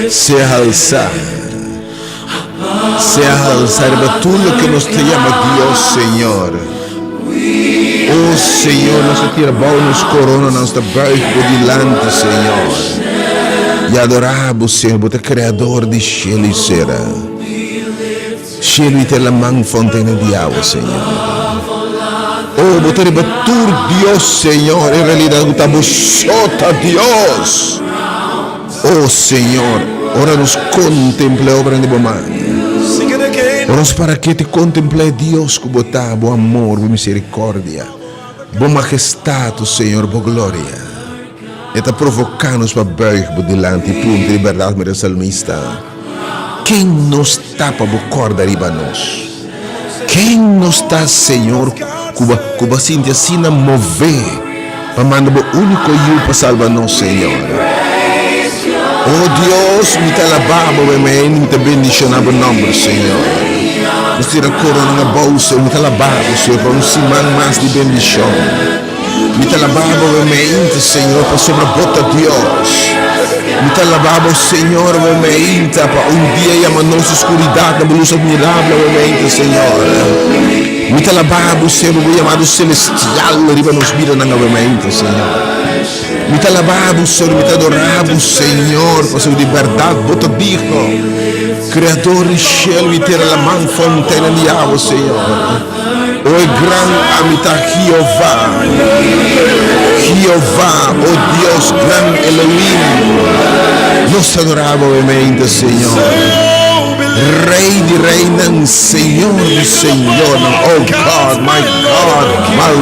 sea alzar para tú lo que nos te llama Dios, Señor. Oh Señor, nos tira nos corona, nos da berg por delante, Señor. E adoramos, Senhor, o Criador de cielo e serra. Cielo e tela man fontaine de água, Senhor. Oh, botar batur Deus, Senhor, em realidade estamos sota Deus. Oh, Senhor, ora nos contemple obra de bom oramos para que te contemple Deus com botar bom amor, boa misericórdia, boa majestade, Senhor, boa glória. E está provocando-nos para berg delante, punto de verdade, meu salmista. Quem nos tapa a corda riba nós? Quem nos está, Senhor, Cuba Cintia Sina mover para mandar o único eu para salvar nós, Senhor. Oh Deus, me te alabamos, me te bendicionamos o nome, Senhor. Nos tira a corona na bolsa, me te alabamos, Senhor, para um semana mais de bendição. Me te alabamos, me Senhor, para sobre a bota Deus. Me te alabamos, Senhor, me para dia e a nossa escuridade, na luz admirável, me Senhor. Me te alabamos, Senhor, o chamado celestial, riba nos mira na novamente, Senhor. Me te alabamos, Senhor, me te adoramos, Senhor, para sua liberdade, bota digno. Criador de cielo e terra, la man fontaine de água, Senhor. O grande amita Jeová, oh Deus, grande Elohim. Nós te adoramos, obviamente, Senhor. Rei de reinas, Senhor de Senhor. Oh God, my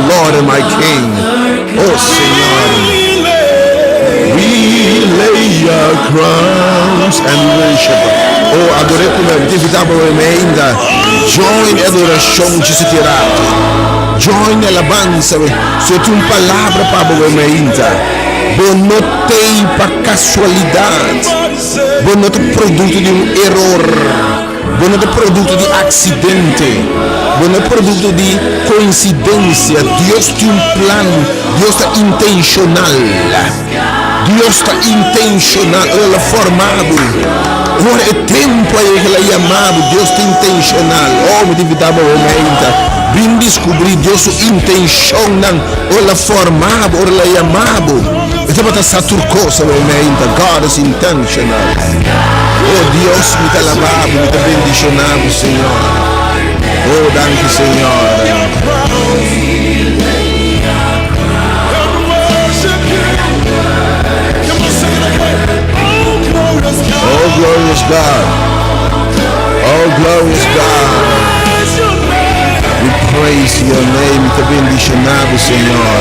Lord and my King. Oh Senhor. We lay our crowns and worship. Oh, adorei como te invitava ainda. Join adoração de se tirar. Join alabança. Se tu palavra para você ainda. Bonotei para casualidade. Bonotei produto de erro. Bonotei produto de acidente. Bonotei produto de coincidência. Deus tem plano. Deus está intencional. Deus está intencional. Ele é formado. Ora é tempo aí que ele é amado. Deus está intencional. Oh, me dividava o momento. Vim descobrir Deus intencional. Ele é formado. Ele é amado. Então para essa turcosa o momento. God is intentional. Oh, Deus me te alabado, me te bendicionado, Senhor. Oh, danke, Senhor. Oh, glorious God. Oh, glorious God. We praise your name. Te bendicionado, Senhor.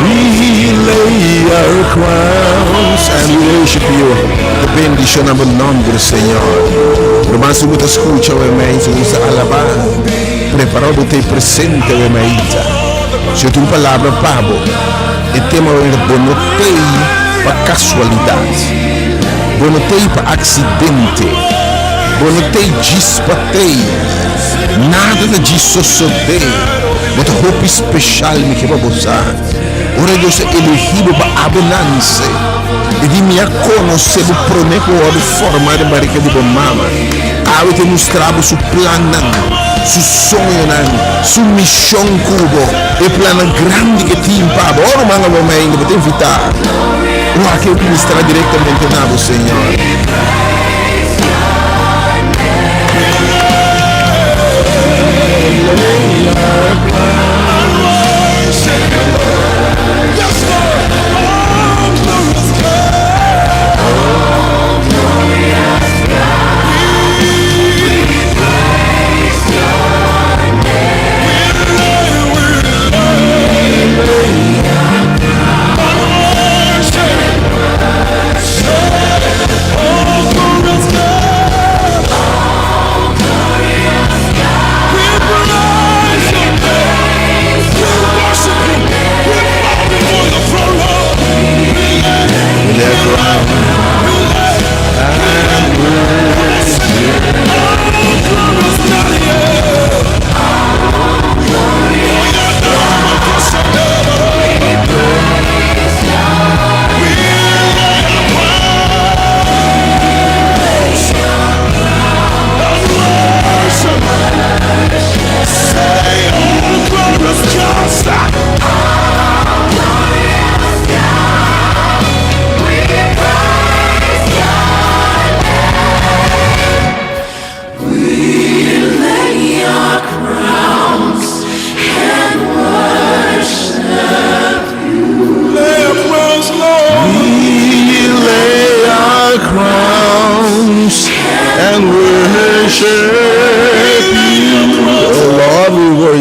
We lay our crowns and we worship you. Te bendicionamos o nome do Senhor. Irmãos, se você escuta o amém, se você alabar, preparado te presente o amém. Se tu palavra pabo, e tema bonotei para casualidade. Bonotei para acidente, bonotei dispatei, nada disso sotei, mas roupa especial me que vai usar. Ora Deus é elegível para abundância, e de me conhecer o proneco de formar de barriga de bomama, ao te mostrar o seu plano, seu sonho, sua missão cubo, e plano grande que tem para ora manga bomba ainda para te invitar. O aquele que ministrar diretamente na Senhor.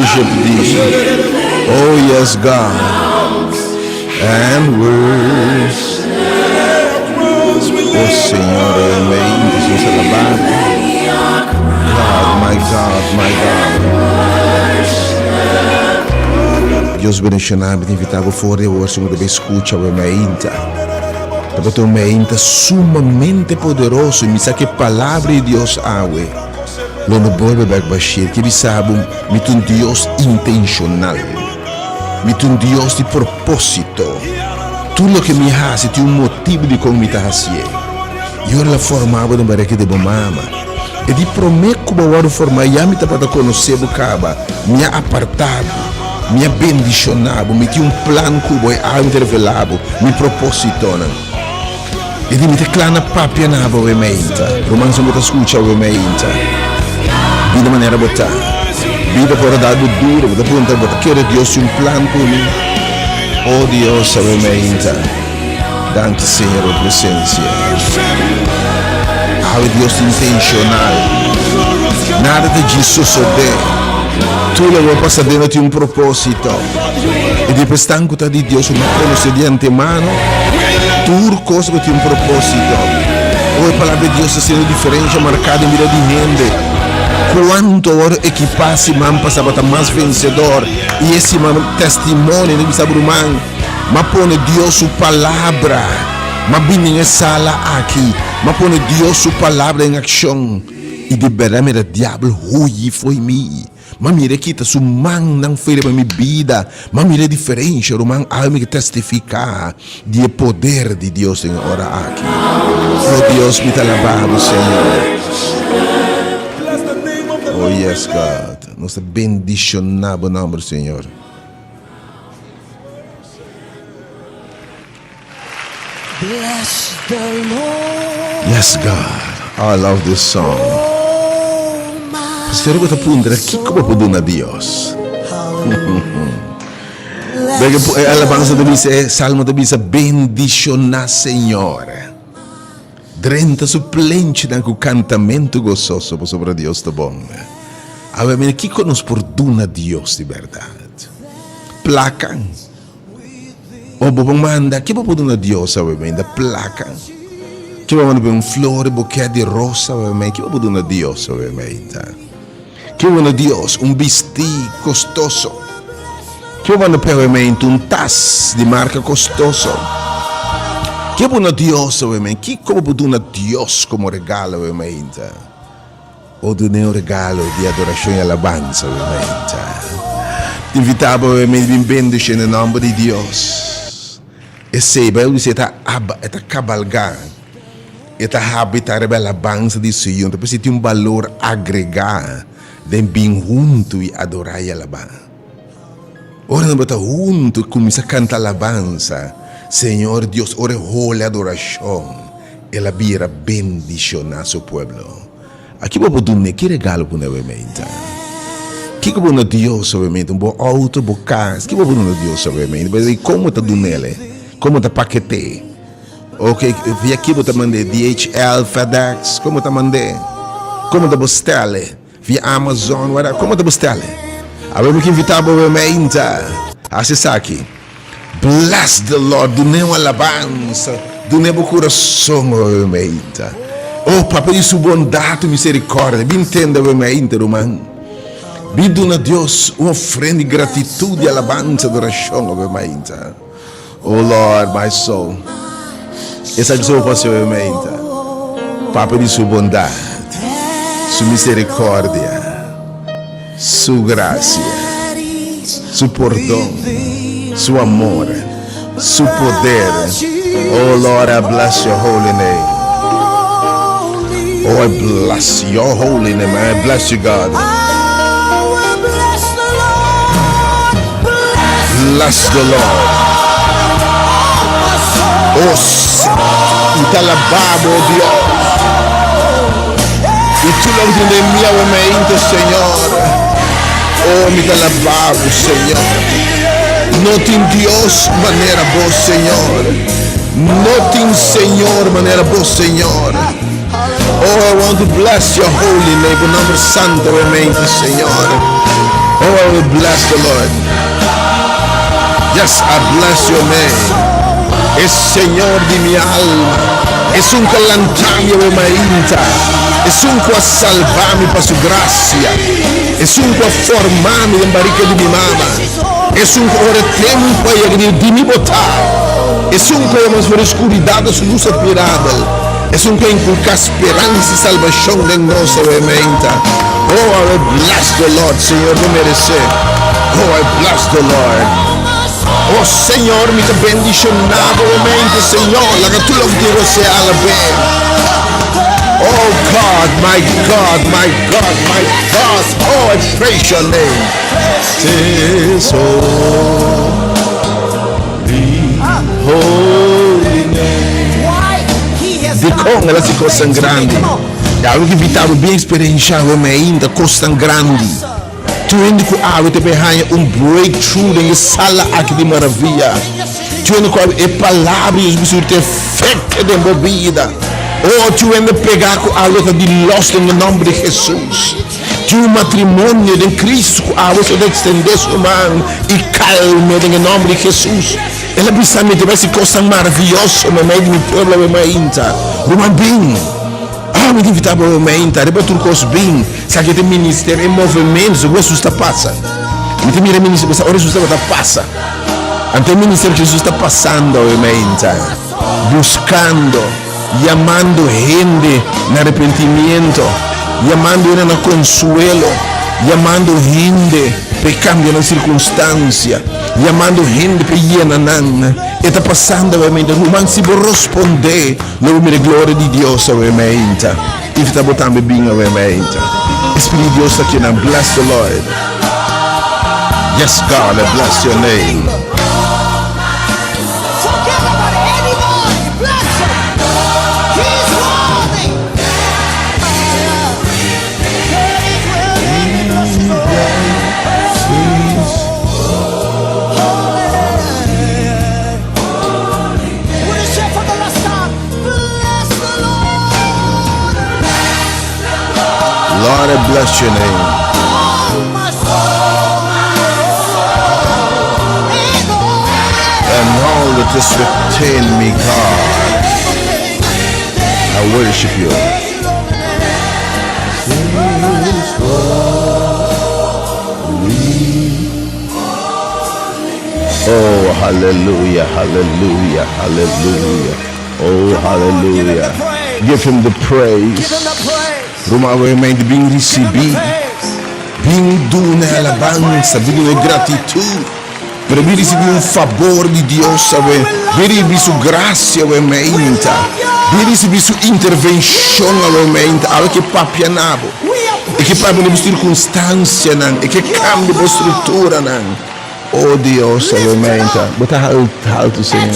worship thee. Oh yes, God. And worship. Oh Senhor, amém. Jesus alabado. God, my God. Deus bendicionar, te invitava fora hoje, uma vez escuta o meinta. Porque o meinta sumamente poderoso e me sabe que palavra de Deus awe. Lo no vuelve back bashir, que sabe, me um Deus intencional. Me um Deus de propósito. Tudo que me hace tem motivo de como me está fazendo. Eu la formava no barraque de mama. E de prometo que eu vou formar, já me está para conhecer o caba, me apartado, me bendicionado, me tinha plano que eu vou revelar, me propositona. E de me declara papia na aba meinta. Romanzo me escuta o meinta. Vida maneira botar. Vida por dado duro, da ponta botar. Quero Deus plano por mim. Oh Deus, o meinta. Dante Senhor a presença. Deus intencional. Nada de suceder. Tudo vai passar dentro de propósito. E depois tanto de Deus uma coisa de antemano. Tudo coisa que tem propósito. Hoje a palavra de Deus está sendo diferente, marcada em vida de gente. Quanto hora equipasse man passava a mais vencedor. E esse testemunho de Sabrumão. Mas põe Deus sua palavra. Mas bem sala aqui. Mas põe Deus sua palavra em ação. E de verdade, o diabo foi mim. Mas mira que tá su man não foi para minha vida. Mas mira a diferença, o man algo que testificar do poder de Deus em hora aqui. Oh Deus, me tá alabado, Senhor. Oh yes, God. Nossa bendicionado nome, Senhor. Bless the Lord. Yes, God. I love this song. Você está perguntando que como pode na Deus? Porque a alabança de dizer, salmo de dizer, bendicionar Senhor. Drenta suplente no cantamento gozoso sobre Deus tá bom. Agora, que conosco por duna Deus de verdade? Placa. O bom manda, que pode na Deus da placa. Que pode na flor, buquê de rosa, que pode na Deus que pode Deus vestido custoso. Que pode na tas de marca custoso. Que pode Deus que como pode na Deus como regalo ou do um regalo de adoração e alabanza te invitava bem bendice no nome de Deus. E saiba, eu disse, está cabalgar, está habitar a alabança de Senhor, depois tem valor agregado de bem junto e adorar e alabar. Ora não bota junto, começa a cantar alabança, Senhor Deus, ora rola adoração, ela vira bendicionar seu povo. Aqui vou poder que regalo para o mente. Que vou na Deus obviamente, um bom auto, bom casa, que vou na Deus obviamente, mas como está dando nele? Como está paquete? Ok, via aqui você mandei DHL, FedEx, como está mandei? Como está bostele? Via Amazon, como está bostele? Agora que invitar obviamente, acessar aqui. Bless the Lord, do nem alabança, do nem coração obviamente. Oh, Papa, de sua bondade e misericórdia, me entenda obviamente, irmão. Bido a Deus uma oferenda de gratitude e alabança, adoração obviamente. Oh Lord, my soul. Essa pessoa pode obviamente. Papa de sua bondade, sua misericórdia, sua graça, seu perdão, seu amor, seu poder. Oh Lord, I bless your holy name. Oh, I bless your holy name. I bless you, God. Bless the Lord. Oh, te alabamos, oh Dios. Y tú lo entiendes, mi mente, Señor. Oh, me te alabamos, Señor. No te Dios manera vos, Señor. No te Señor manera vos, Señor. Oh, I want to bless your holy name, por nombre santo, mente, Señor. Oh, I will bless the Lord. Yes, I bless your name. Es Señor de mi alma. Es un calantario de mainta. Es un a salvarme para su gracia. Es un a formarme en barrica de mi mamá. Es un ora tempo de mi botar. Es un que hemos por oscuridad de su luz admirable. Es un que inculca esperanza y salvación de nosotros menta. Oh, I will bless the Lord, Señor, no merece. Oh, I bless the Lord. Oh Señor, mi te bendicionado mente, Señor, la que tú lo digo sea la vez. Oh God, my God, my God, my God. Oh, I praise your name. Tis holy name. Di con la si costan grandi. Ja, we invitado bem experienciar o me ainda costan grandi. Tu indico avete behind breakthrough de sala aqui de maravilha. Tu indico palavras que te efeito de movida. Oh, tu ainda pegar com a luta de lost em nome de Jesus. Tu matrimônio de Cristo com a luta de estender sua mão e calma em nome de Jesus. Ela precisa me ter esse coisa maravilhosa, mas meio de meu povo é ainda. Uma bem. Me invitava a mente, depois tudo coisa bem, se aqui tem ministério em movimento, o que está passando. Me tem ministério, mas agora Jesus está passando. Ante o ministério que Jesus está passando, buscando, chamando gente no arrependimento, chamando gente no consuelo, chamando gente para cambiar a circunstância, chamando gente para llenar. Está passando ovviamente, não se può responder nome da glória de Deus ovviamente. E está botando bem ovviamente. Espírito de Deus está aqui, bless the Lord. Yes God, I bless your name. Forget about anybody, bless him. He's worthy. Lord, I bless your name. And all that is within me, God, I worship you. Oh, hallelujah, hallelujah, hallelujah. Oh, hallelujah. Give him the praise. Roma veramente bem recebido, bem duna alabanza, bem gratitude, para bem receber favor de Deus, sabe, bem receber sua graça, veramente, bem receber sua intervenção, veramente, algo que papianabo, e que para uma circunstância, e que cambia a estrutura, oh Deus, veramente, bota alto, Senhor.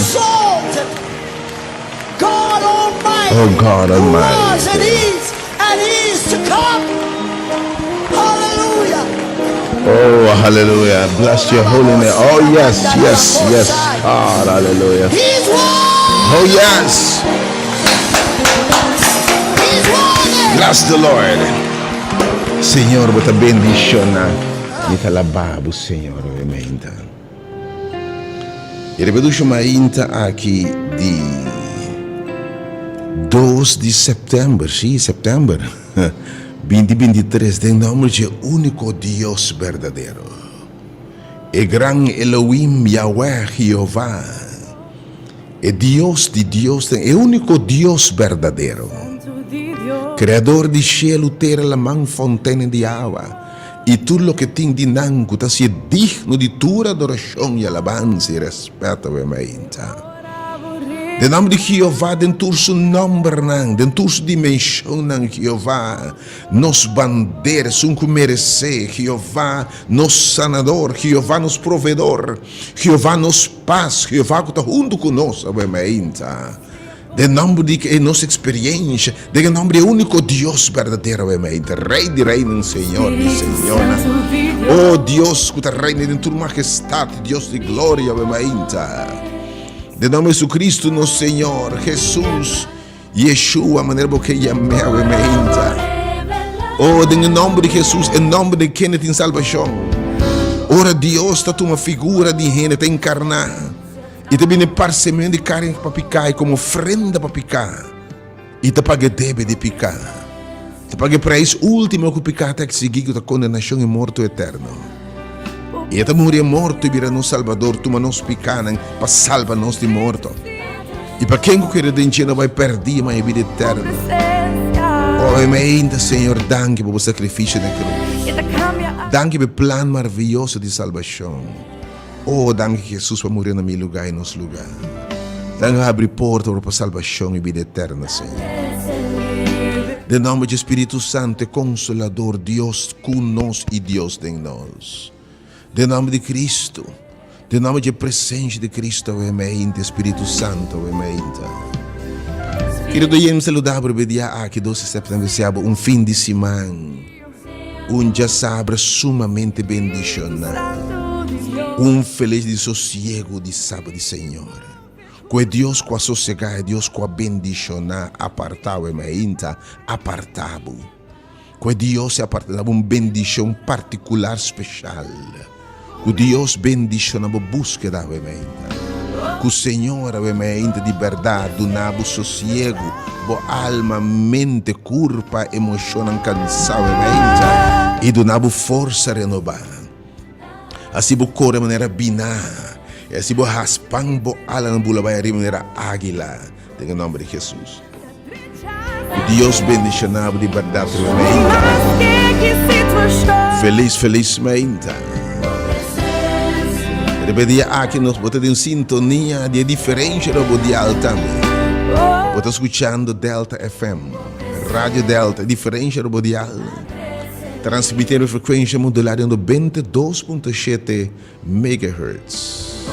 Oh God Almighty. To come. Hallelujah. Oh, hallelujah. Bless your holy name. Oh, yes, yes, yes. God, hallelujah. He's worthy. Oh, yes. He's worthy. Bless the Lord. Señor, bota bendiciona. Mita lababo, Señor, ovviamente. E ripetuto mainta aqui di 2 de setembro, sì, setembro 2023, em nome de único Deus verdadeiro. E gran Elohim Yahweh Jeová. E Deus de Deus, é único Deus verdadeiro. Criador de cielo, terra, la mão, fontaine de água. E tudo o que tem de nango, está se digno de tua adoração e alabança e respeito, obviamente. De nome de Jeová, dentro do seu nome, dentro da sua dimensão, Jeová, nos bandeiras, que merece, Jeová, nos sanador, Jeová, nos provedor, Jeová, nos paz, Jeová, que está junto conosco, obviamente. De nome de nossa experiência, de nome do único Deus verdadeiro, obviamente, Rei de Reino, Senhor de Senhora. Oh Deus, que está reina em tua majestade, Deus de glória, obviamente. De nome de Jesus Cristo, nosso Senhor, Jesus, Yeshua, a maneira que chamei, obviamente. Oh, em nome de Jesus, em nome de quem tem salvação. Ora Deus está uma figura de gente te encarnar. E te viene parsemento de carne para picar como ofrenda para picar. E te paga débito de picar. Te paga preço último que picar até que seguir com a condenação e morto eterno. E te morrer morto e vira no Salvador, tu nos picar para salvar nos de morto. E para quem que redenção vai perder a vida eterna. Oh, Senhor, danke por o sacrifício da cruz. Danke pelo plano maravilhoso de salvação. Oh, danke que Jesus vai morrer no meu lugar e no nosso lugar. Danke abre porta para a salvação e vida eterna, Senhor. De nome de Espírito Santo, Consolador, Deus conosco e Deus em nós. De nome de Cristo, de nome de presença de Cristo, amém, Espírito Santo, amém. Querido, eu saludar para o dia aqui, 12 de setembro, fim de semana, dia sábado sumamente bendicionado, feliz de sossego de sábado, Senhor. Que Deus com a sossegar, Deus com a bendicionar, apartado, amém, apartado. Que Deus apartado, bendição particular, especial. Que Deus bendiciona a búsqueda, amém. Que o Senhor, amém, de verdade, donava sossego, boa alma, mente, corpo, emoção cansada, amém, e donava força renovada. Assim, o corpo de maneira binar, e assim, o raspang, boa alma, vai de maneira águila, em nome de Jesus. Que Deus bendicionava de verdade, amém. Felizmente. Repetia aqui nós botamos em sintonia de diferença do dial também. Bota escutando Delta FM, Rádio Delta, diferença do dial. Transmitindo frequência modulada no 22.7 MHz.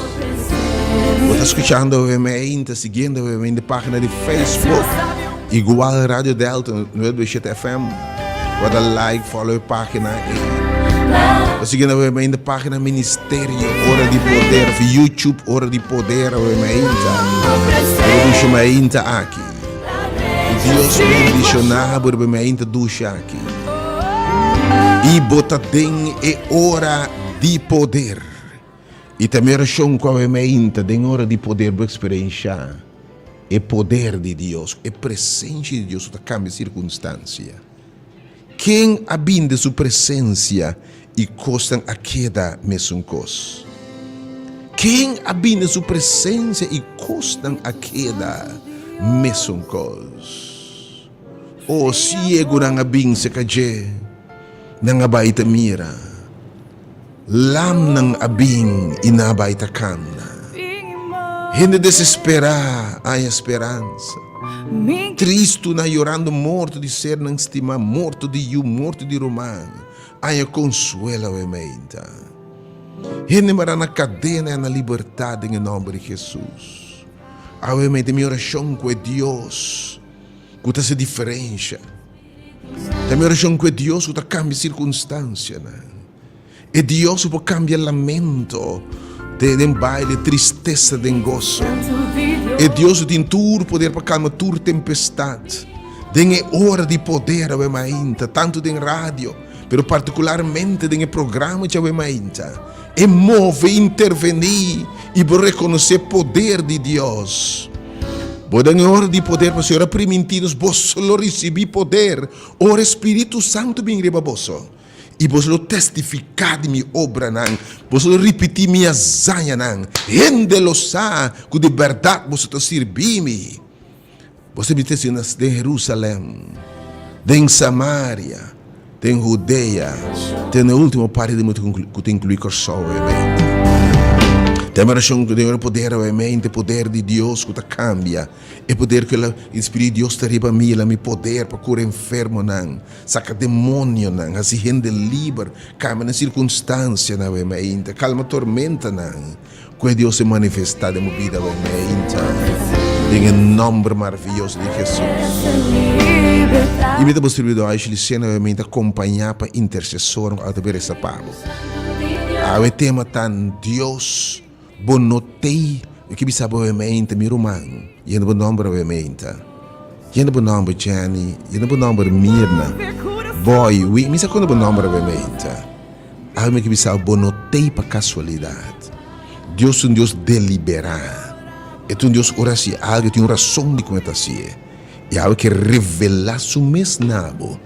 Bota escutando obviamente, seguindo obviamente a página de Facebook, igual Rádio Delta, 97 FM. Bota like, follow a página aí. Seguindo obviamente a página Ministério Hora de Poder, YouTube Hora de Poder, obviamente. Eu chamo ainda aqui. Deus bendicionar, obviamente, ducha aqui. E botatem é hora de poder. E também a chão com obviamente, tem hora de poder para experienciar. É poder de Deus, é presença de Deus, que cambia circunstância. Quem habita sua presença e costam a queda mesmo cos. Quem habita sua presença e costam a queda mesmo cos. O ciego não abin se kaje, não abaita mira. Lam não abin e não abaita cana. Gente desesperar, há esperança. Tristo na llorando, morto de ser, não estima, morto de you, morto de romano. Há consuelo, emenda. Gente mara na cadena e na liberdade em nome de Jesus. A minha oração com Deus, que se diferencia. A minha oração com Deus, que cambia circunstância. E Deus pode cambiar lamento, de baile, tristeza, de gozo. E Deus tem todo o poder para calmar toda tempestade. Tem hora de poder, ainda, tanto em rádio, pero particularmente em programa de ainda. E move, intervenir e reconhecer o poder de Deus. Pode em hora de poder, para a senhora primitivos, vos só receber poder. Ora Espírito Santo vem para vos. E vos lo testificar de minha obra, vos lo repetir minha zanha, rende lo sa, que de verdade vos te servir-me. Você me disse de Jerusalém, de Samaria, de Judeia, tem o último parte de que te inclui com o sol, tem a oração que tem o poder, o poder de Deus que te cambia, e poder que o Espírito de Deus te riba me poder para curar enfermo, saca demônio, assim gente livre, calma na circunstância, calma tormenta, que Deus se manifestar em minha vida, em nome maravilhoso de Jesus. E me dá possibilidade de Ashley Sena acompanhar para intercessor a ver essa palavra. O tema tan Deus bonotei o que bisa obviamente meu irmão. E no nome obviamente. E no nome Jenny, e no nome Mirna. Boy, we misa quando o nome obviamente. algo que bisa bonotei para casualidade. Deus é um Deus deliberado. É um Deus oração, algo que tem uma razão de como está assim. E algo que revela su mesnabo.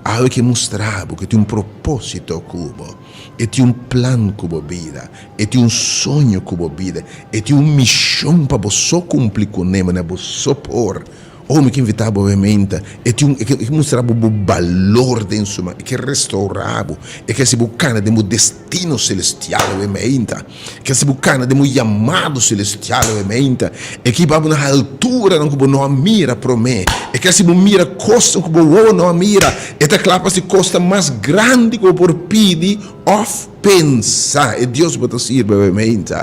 Algo que mostrar que tem um propósito cubo. E tem um plano cubo vida. E tem um sonho cubo vida. E tem uma missão para você cumprir com ele, para você por. Homem que invitava obviamente, e que mostrava o valor dentro, e que restaurava, e que se buscava de meu destino celestial, obviamente, que se buscava de meu chamado celestial, obviamente, e que estava na altura, não mira para mim, e que se mira costa, não mira, e te clapa se costa mais grande que por pedir, of pensar, e Deus pode ser, obviamente,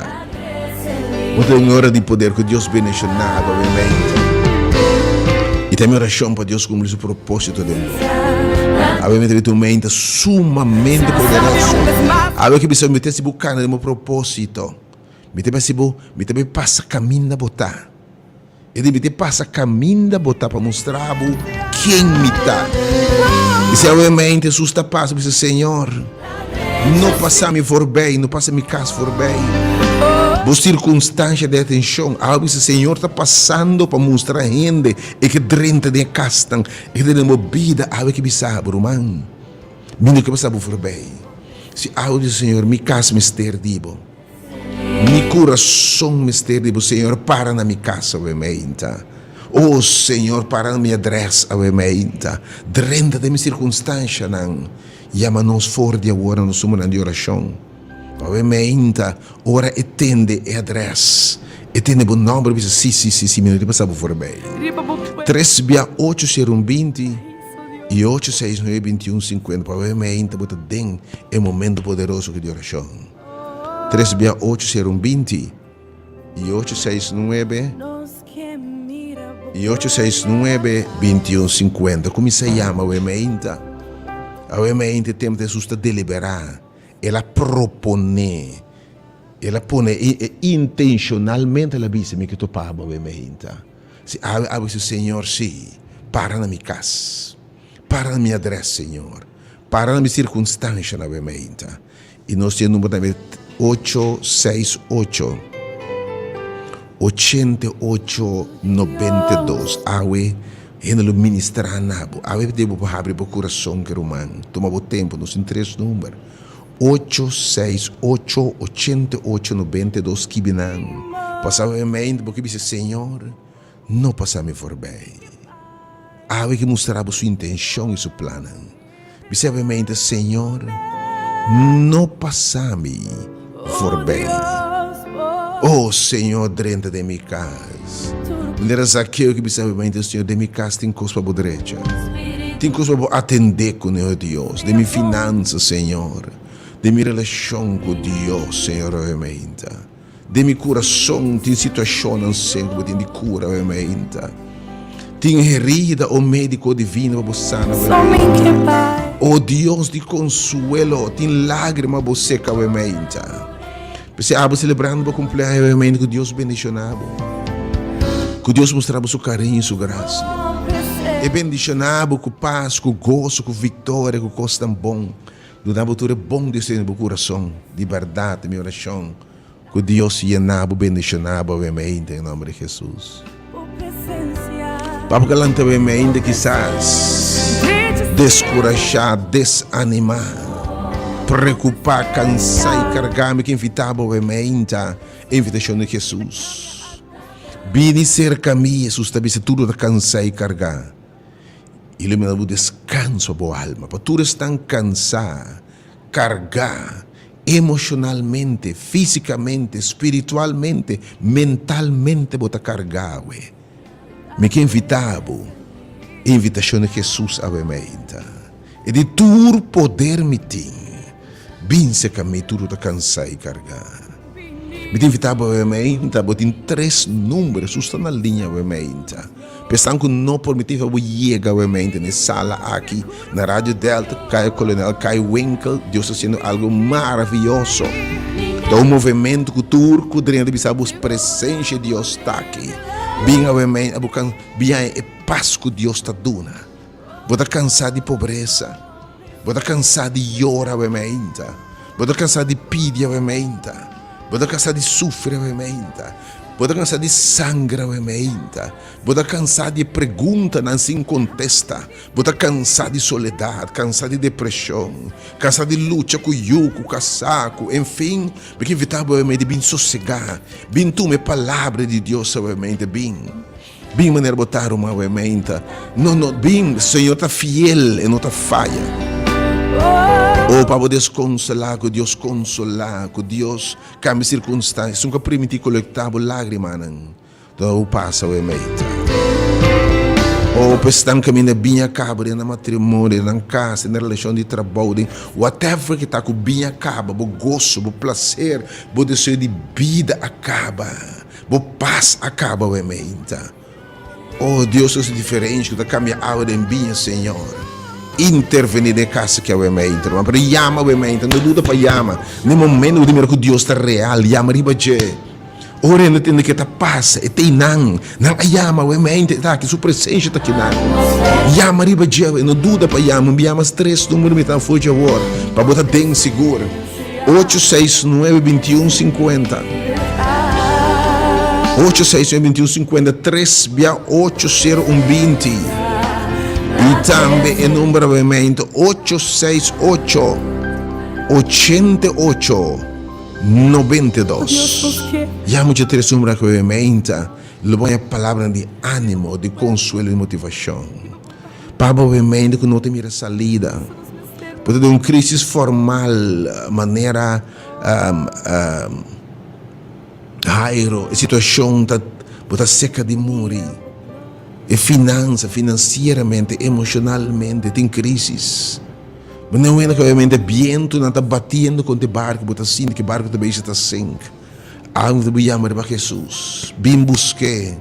muito em hora de poder que Deus bendicionava, obviamente. E também oração para Deus cumprir o propósito dele. Obviamente, tem uma mente sumamente poderosa. Algo que precisa meter se buscando de meu propósito. Me também passa caminho da botar. Ele me passa caminho da botar para mostrar quem me está. E se obviamente Jesus está passando, diz Senhor, não passa me for bem, não passa me casa for bem. Por circunstância de atenção, algo que o Senhor está passando para mostrar a gente e que dentro de casa, e que de vida, algo que sabe, irmão. Menino que sabe for bem. Se algo do Senhor, me casa me esterdibo. Mi coração me esterdibo, Senhor, para na minha casa, obviamente. Oh, Senhor, para na minha adressa, obviamente. Dentro de minha circunstância, não. Chama-nos fora de agora, nós somos na oração. Obviamente, ora etende e adresse. Etende bom nome, diz sim, minuto passava por bem. 368 e 869 2150. Obviamente, bota den é momento poderoso de oração. 368 e 869 e 869 2150. Como se chama, obviamente? Obviamente, temos de Jesus deliberar. Ela propõe, ela põe intencionalmente ela diz que tu paga obviamente. Se o Senhor sim, para na minha casa, para na minha adressa, Senhor, para na minha circunstância, obviamente. E nós temos o número também 868 8892. Awe ele ministrar nabo. Awe devo abrir o coração que humano. Toma o tempo, nós temos 3 números. 868-8892 Kibinan. Passava a mente porque disse, Senhor, não passa-me for bem. Algo que mostrava sua intenção e seu plano. Passava a mente, Senhor, não passa-me for bem. Oh, Senhor, dentro de minha casa. Não era Zaqueu que passava a mente, Senhor, de minha casa tem coisa para a direita. Tem coisa para atender com o Deus. De minha finança, Senhor. De minha relação com Deus, Senhor, obviamente. De meu coração, tem situação, Senhor, tem de cura, obviamente. Tem herida, o médico divino, você obviamente. O Deus de consuelo, tem lágrima, você, obviamente. Você abre celebrando o cumpleaños, obviamente, que Deus bendicionava. Que Deus mostrava seu carinho, sua graça. E bendicionava com paz, com gozo, com vitória, com coisa tão bom. Do nabutura bom de ser no coração, de verdade, minha oração, que Deus llenava, bendicionava, obviamente, em nome de Jesus. Papo galante, obviamente, quizás descorajar, desanimar, preocupar, cansar e carregar-me, que invitava, obviamente, a invitação de Jesus. Vini cerca mim, Jesus, também se tudo cansar e carregar. Ilumina o descanso para a alma. Para tu estão cansado, carregar emocionalmente, fisicamente, espiritualmente, mentalmente, bota carregar. Me que invitava, invitação de Jesus obviamente. E de tu poder me ter, vince que me tudo está cansado e carregar. Me invitava obviamente, botem 3 números, está na linha obviamente. Pensando que não permitia eu chegar obviamente na sala aqui, na Rádio Delta, Caio Coronel, Caio Winkel, Deus está fazendo algo maravilhoso. Então, o movimento cultural, que dentro de a presença de Deus está aqui. Bem, obviamente, bem é paz que Deus está dando. Vou estar cansado de pobreza. Vou estar cansado de chorar, obviamente. Pode cansar de pedir, obviamente. Pode cansar de sofrer, obviamente. Pode cansar de sangue, obviamente. Pode cansar de pergunta, não se contesta. Pode cansar de soledade, cansar de depressão, cansar de luta com o jugo, com o casaco, enfim. Porque evitar, obviamente, bem sossegar. Bem tu, palavra de Deus, obviamente, bem. Bem maneira botar uma, obviamente. Não, bem, o Senhor está fiel e não está falha. Oh, para poder consolar, que Deus consolar, que Deus cambie circunstâncias, nunca permitir coletar lágrimas, então passa o e-mail. Oh, para estar caminhando bem a cabo, no matrimônio, na casa, na relação de trabalho, whatever que está com bem acaba, o gosto, o prazer, o desejo de vida acaba, o paz acaba o e-mail. Oh, Deus é diferente, que está caminhando a hora em bem, Senhor. Intervenir na casa que é o e-mail, para chama o e-mail, não dúvida para chama. No momento que Deus está real, chama riba je. Ora não tem que tá passa, e tem não chama o e-mail, tá que sua presença está aqui não. Chama riba je, não dúvida para chama, me chama stress número me tá foge agora, para botar bem seguro. 869-2150. 869-2150 3-80120. E também o número de 868-88-92. Já muitas três números que eu levam a palavra de ânimo, de consuelo e motivação. Para obviamente que não tem mira salida. Pode ter uma crise formal, maneira a situação está seca de morrer. E financeiramente, emocionalmente, tem crises. Mas não é que obviamente o vento não está batendo contra o barco, mas está que o barco também está sem. Algo que me chama para Jesus. Bem busquei.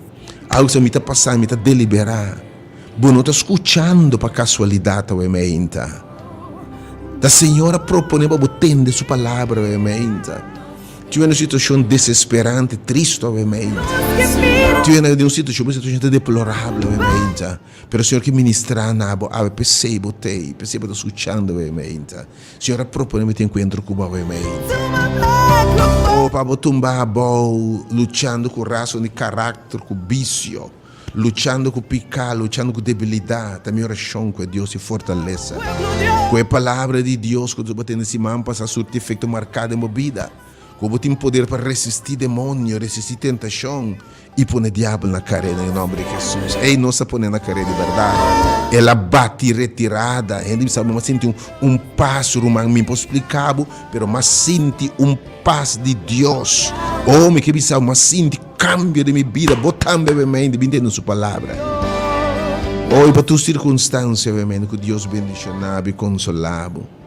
Algo que me está passando, me está deliberar. Bom, não está escutando para casualidade, obviamente. A Senhora propõe para entender sua palavra, obviamente. Tu é uma situação desesperante, triste, obviamente. Tu é uma situação deplorável, obviamente. Mas o Senhor que ministra na boa, perceba está escutando, obviamente. O Senhor propõe que te encontro com o obviamente. Oh, para tumbar a boa, lutando com raça de caráter, com vício, lutando com pecado, lutando com debilidade. A minha oração que Deus se fortaleça. Com a palavra de Deus, que tu vai ter nesse mão, para surtir efeito marcado em minha vida. Como tem poder para resistir demônio, resistir tentação e pôr o diabo na carreira em nome de Jesus. Ei, não se põe na carreira de verdade. Ela bate retirada. A gente sabe, mas sente um passo humano, me posso explicar, mas sente um paz de Deus. Homem que sabe, mas sente cambio de minha vida, botando minha mente, entendendo sua palavra. Ou para tua circunstância, obviamente, que Deus bendicionava e consolava.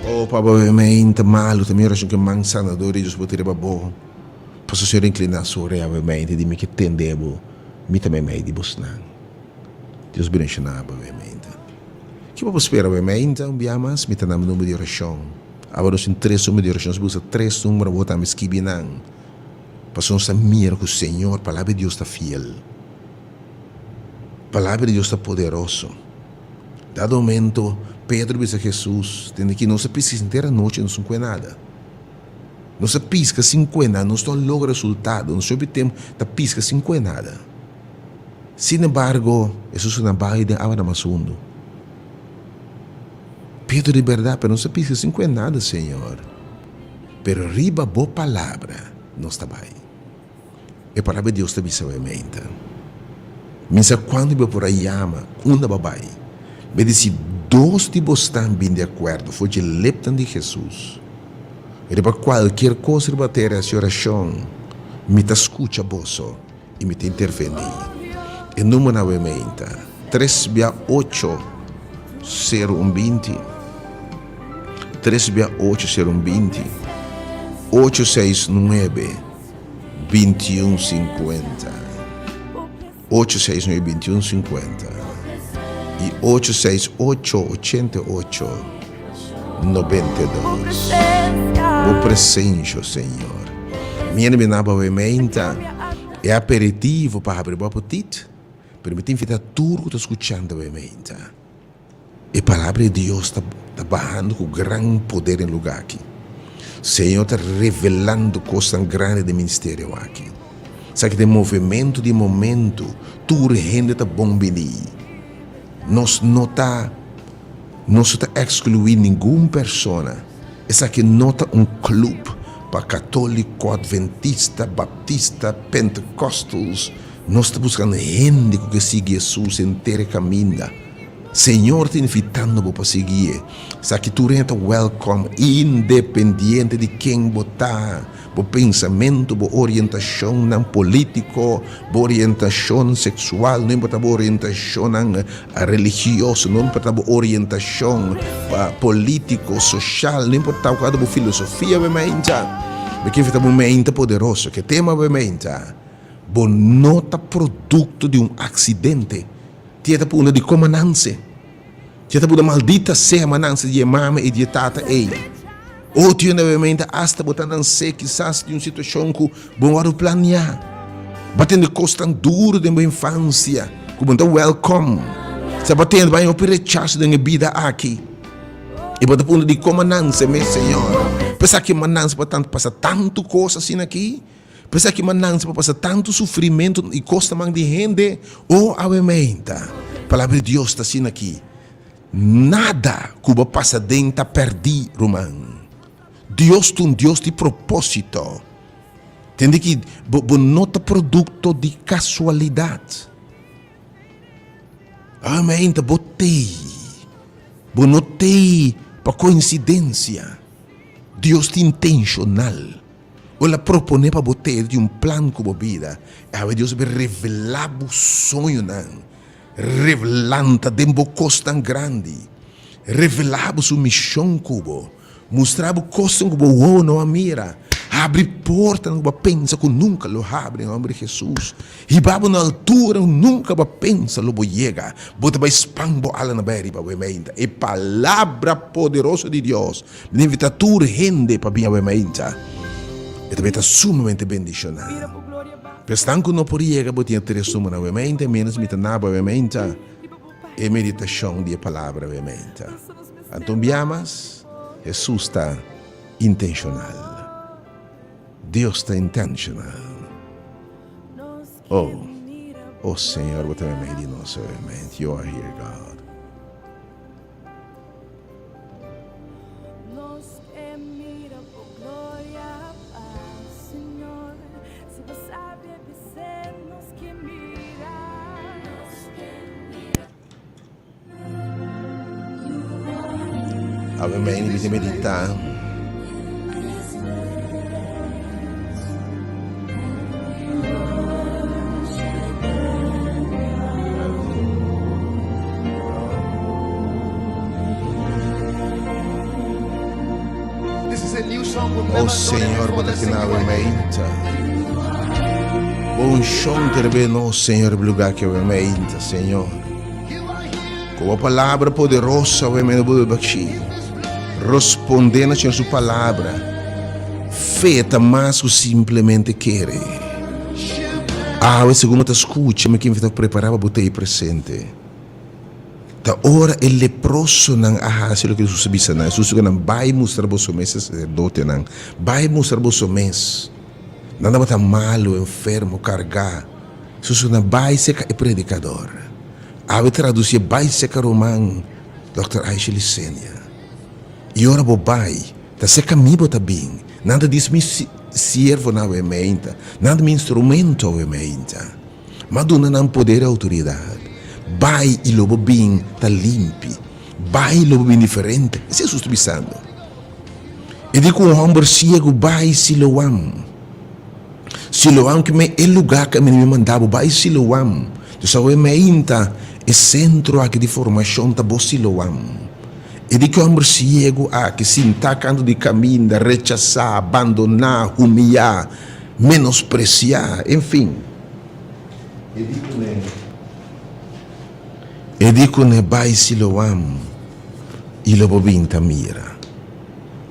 Oh, provavelmente malo, também acho que man sanador e Deus pode ter bom. Para o Senhor inclinar sua orelha, obviamente, de me que entendebo, me também me de buscar. Deus bendicionava, obviamente. Que vamos esperar, obviamente, mas me também número de oração. Agora nós temos 3 números de oração, nós buscamos 3 números, botamos esquibinan. Para nós mirar que o Senhor, a palavra de Deus está fiel. A palavra de Deus está poderoso. Dado momento, Pedro disse a Jesus, tem que não se pisca inteira noite, não se com nada. Não se pisca sem nada, não estou logo resultado, não soube tempo, está pisca sem nada. Sin embargo, Jesus na barra de água mais fundo. Pedro de verdade, pero não se pisca sem nada, Senhor. Pero riba boa palavra, não está bem. E a palavra de Deus está obviamente. Mas quando eu por aí ama, quando babai, me disse, 2 de vós estão bem de acordo, foi de leptan de Jesus. E para qualquer coisa que bater essa oração, me te escuta bolso e me te interveni. E número novamente, 3-8-0120, 3-8-0120, 869-2150, 869-2150. E 868-88-92. O presente, Senhor. Minha menina, obviamente, é aperitivo para abrir o apetite. Permite invitar tudo que está escutando, obviamente. E a palavra de Deus está está barrando com grande poder em lugar aqui. Senhor está revelando coisas grandes do ministério aqui. Sabe que de movimento de momento, tudo rende está bom venir. Nós não está excluindo nenhuma pessoa. Essa aqui não está clube para católico, adventista, baptista, pentecostals. Nós estamos buscando gente que siga Jesus inteiro caminho. Senhor está invitando para seguir. Sabe que tu renta welcome, independente de quem botar. O pensamento, a orientação não político, a orientação sexual, não importa a orientação religiosa, não importa a orientação político, social, não importa a filosofia, porque é um momento poderoso, que tema bom nota produto de acidente, tieta por de comandância, tieta por maldita ser manância de mama e de tata ei. Ou tinha novamente hasta botando se quizás de uma situação que bom era planear, batendo costa duro de minha infância, que bom welcome, se batendo bem o rechaço da minha vida aqui, e botando ponto de comandância, meu Senhor, pensar que manância para tanto passar tanto coisa assim aqui, pensar que manância para passar tanto sofrimento e costa man de gente, ou obviamente, a palavra de Deus está assim aqui, nada que vai passar dentro perdi, Romano. Deus é um Deus de propósito. Entende que não é produto de casualidade. Amém. Não tem para coincidência. Deus é intencional. Ela propõe para você de plano com a vida. Deus vai revelar o sonho. Revelando de coisa tão grande. Revelar a sua missão com mostrar coisas que você não mira, abre portas que você pensa que nunca lo abre em nome de Jesus, e vai na altura que nunca você pensa lo chega, você vai expandir ala na berry para você mente, e palavra poderosa de Deus, me invita a gente para bem a mente, e também está sumamente bendicional. Pestan que não podia chegar, você tem três sumas na mente, menos me na mente, e meditação de palavra na mente. Então, viamos. Jesus está intencional. Deus está intencional. Oh Senhor, você me meio de nós, obviamente. You are here, God. Amém, você meditar. Oh Senhor, bota aqui na mente. Bom chão terbe no Senhor, lugar que eu mente, Senhor. Com a palavra poderosa, eu mente, respondendo a sua palavra, feita mais que simplesmente quer. Segundo a escuta, mas quem está preparado para ter presente. Da hora el leproso não ahas o que Jesus bisa na Jesus não vai mostrar você mês sacerdote não vai mostrar você mês não dá para malo enfermo cargar Jesus não vai ser predicador vai traduzir vai ser romano Dr. Aisha Licenia e ora vai tá se caminho tá bem nada disso me servo na mente nada me instrumento na mente mas dona não poder e autoridade vai e lobo bem tá limpo vai e lobo bem diferente Jesus está pensando e digo homem cego vai Siloam que me é lugar que me mandava vai Siloam tu sabe me inta é centro aqui de formação tá bo Siloam e digo homem cego que se intacando de caminho de rechazar abandonar humilhar menospreciar enfim e dico ne vai Siloam e lobo binta mira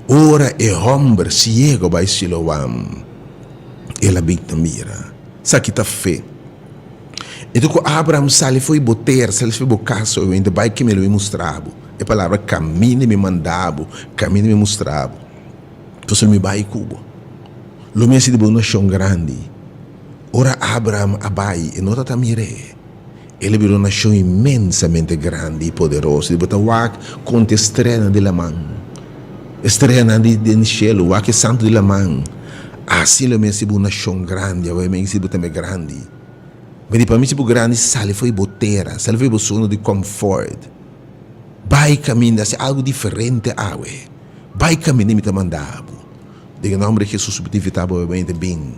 ora e homem ciego vai Siloam e la binta mira sa que tá fé e dico Abraham sale foi boter sale foi bocaço e ainda vai que me lo mostrava A palavra caminho me mandava, caminho me mostrava. Então me vai Cuba. Lo me de uma nação grande. Ora Abraham abai e nota tamire. Ele virou uma nação imensamente grande e poderosa. E botar wak conta estrela de la mão. Estrela de cielo, wak é santo de la mão. Assim lo me uma nação grande, eu me sibo também grande. Mas para mim sibo grande, sale foi boteira, sale foi sono de conforto. Vai caminho, é algo diferente, awe. Vai caminho me te mandava. Em nome de Jesus, subtivitava obviamente bem.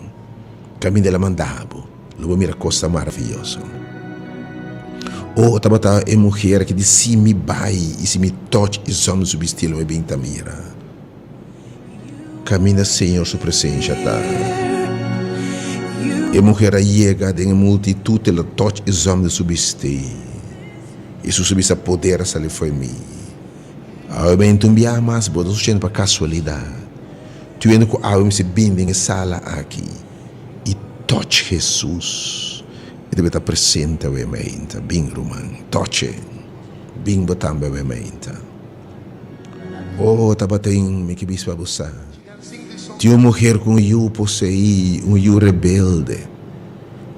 Caminho dela mandava. Logo mira coisa maravilhosa. Ou tabata é mulher que diz se me vai e se me toque e só no subestilo é bem tamira. Caminha Senhor sua presença tá. E mulher chega de multitude ela toque e só no subestilo. Isso subista poder sale foi mim. Ao bem tumbia mas bodo sendo para casualidade. Tu vendo que a se bem em sala aqui e toque Jesus e deve estar presente obviamente bem romano toque bem botam obviamente tá batendo me que bispo abusa tinha uma mulher com eu possui eu rebelde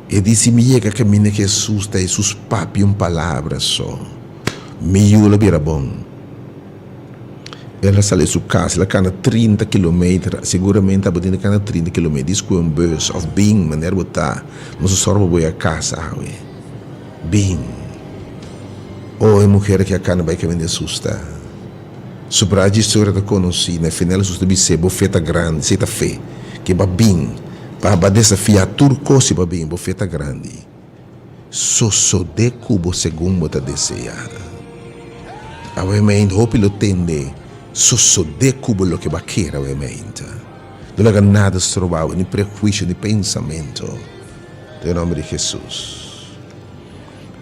e disse me que caminha Jesus tem seus papi palavras só me eu le vira bom. Ela sale su casa, ela cana 30 km, seguramente a batendo cana 30 km. Diz que um bus of bem, maneira botar, não se sorba boi a casa, bem. Ou é mulher que a cana vai que vende susta. Sobre a história da conheci, na final susta bise, bofeta grande, seita fé, que va bem, para desafiar turco se va bem, bofeta grande. Só de cubo segundo te desejar. Obviamente, hope lo tende. Só de cubo lo que baqueira obviamente. Não há nada estrobado, nem prejuízo, nem pensamento. Em nome de Jesus.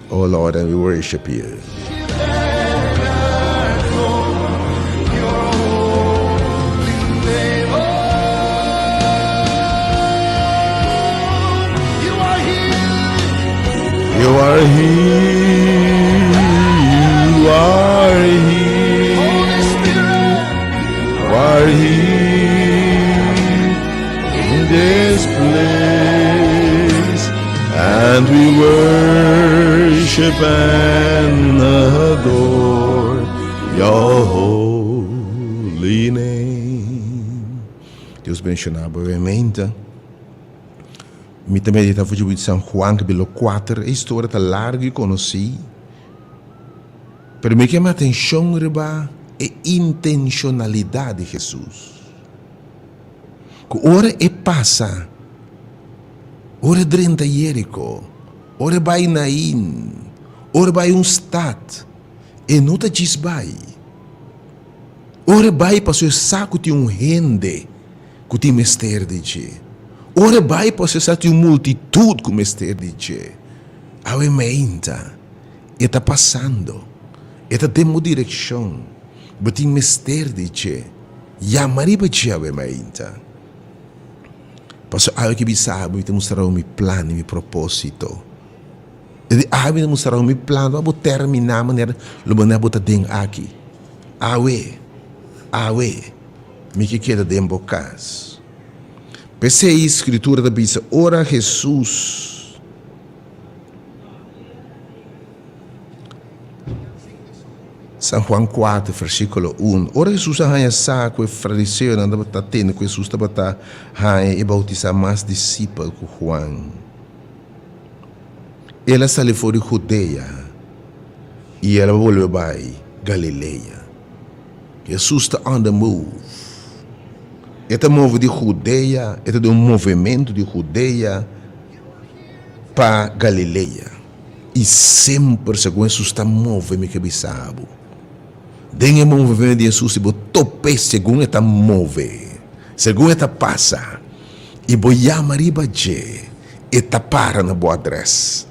Oh Lord, and we worship you. You are here. You are here. Are here in this place, and we worship and adore your holy name. Deus mencionava brevemente. Me também estava de São Juan capítulo 4, a história está larga e conheci. Pero me chama a atenção, reba, e intencionalidade de Jesus. Que ora e passa, ora drenta Jerico, ora vai Nain, ora vai stad, e não te diz vai. Ora vai para o saco de rende, que te mester de ti. Ora vai para o saco de multitude que mester de ti. A emenda, está passando, está dando direção. Bating mester de che, ya mariba che ave mainta. Passo algo que bisabo te mostrará mi plano, mi propósito. E ave te mostrará mi plano, abo terminar maneira, lo maneira bota deng aqui. Awe, me que queda dentro casa. Pensei a escritura da Bíblia, ora Jesus. São Juan 4, versículo 1. Ora Jesus arranha saco e fariseu não estava tendo que Jesus estava arranha e bautizar mais discípulos que Juan. Ela saiu fora de Judeia e ela voltou para Galileia. Jesus está on the move. Ele move de Judeia, ele de movimento de Judeia para Galileia. E sempre, segundo Jesus está movendo, que bisabo. Denha movimento de Jesus, se tope, segundo está move, segundo está passa. E boia mariba je, eta para na boa adresse,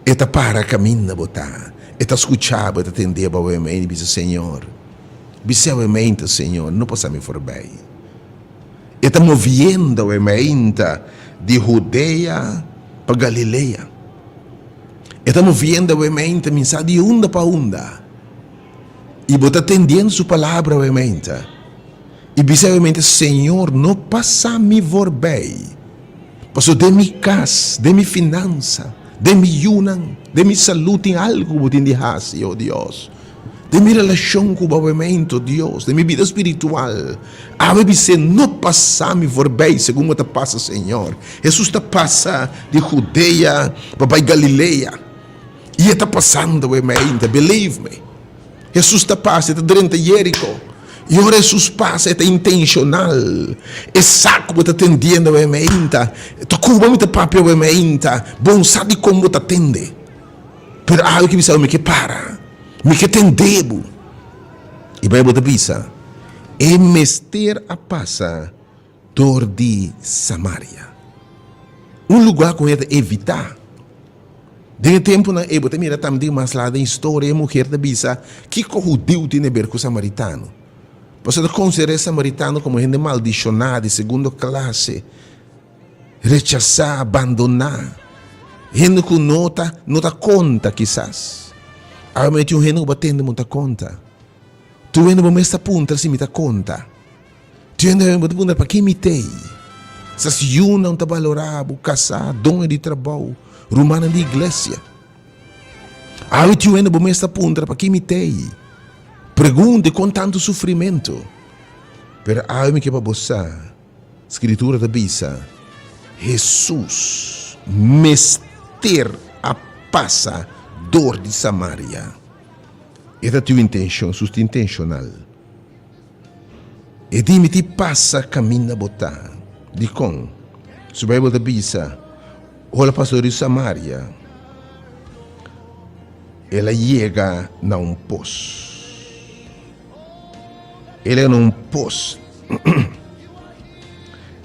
eta para caminho na botar, eta escuchava, eta atendeva obviamente, disse Senhor, obviamente Senhor, não possa me for bem. Eta movendo obviamente de Judeia para Galileia. Eta movendo obviamente mensagem de onda para onda. E você está atendendo sua palavra, obviamente. E obviamente, Senhor, não passa me vor bem. Passou de minha casa, de minha finança, de minha yunan, de minha saúde em algo que você faz, oh Deus. De minha relação com o obviamente, oh Deus, de minha vida espiritual. A você não passa me vor bem, segundo você passa, Senhor. Jesus está passa de Judeia para Galileia. E está passando, obviamente, believe me. Jesus está passa, está dentro de Jerico. E ora Jesus passa, é intencional. É saco que está atendendo, obviamente. Está com muito papel, obviamente. Bom, sabe como está atendendo. Mas algo que me sabe, que para. Me que atendebo. E vai botar pisa. É mester a passa dor de Samaria. Um lugar com ele evitar. De tempo na Ebo, mira também mais lá da história, a mulher da bisa, que o judeu tem a ver com o samaritano. Você considera o samaritano como gente maldicionada, de segunda classe, rechazar, abandonar. Gente que nota conta, quizás. Agora, tem gente que batendo muita conta. Tu vendo para esta punta, se me dá conta. Tu vendo para punta, para quem me tem? Essas yuna não está valorado, casar, dom de trabalho. Romana de igreja. Aí tu ainda bom esta punta para quem me tem. Pergunte com tanto sofrimento. Pero aí me que para você. Escritura da Bíblia. Jesus mester a passa dor de Samaria. Esta é a tua intenção, sua intencional. E dime te passa caminho a botar. De com. Se vai botar Bíblia. Olha, pastor de Samaria, ela chega a poço. Ela é num poço.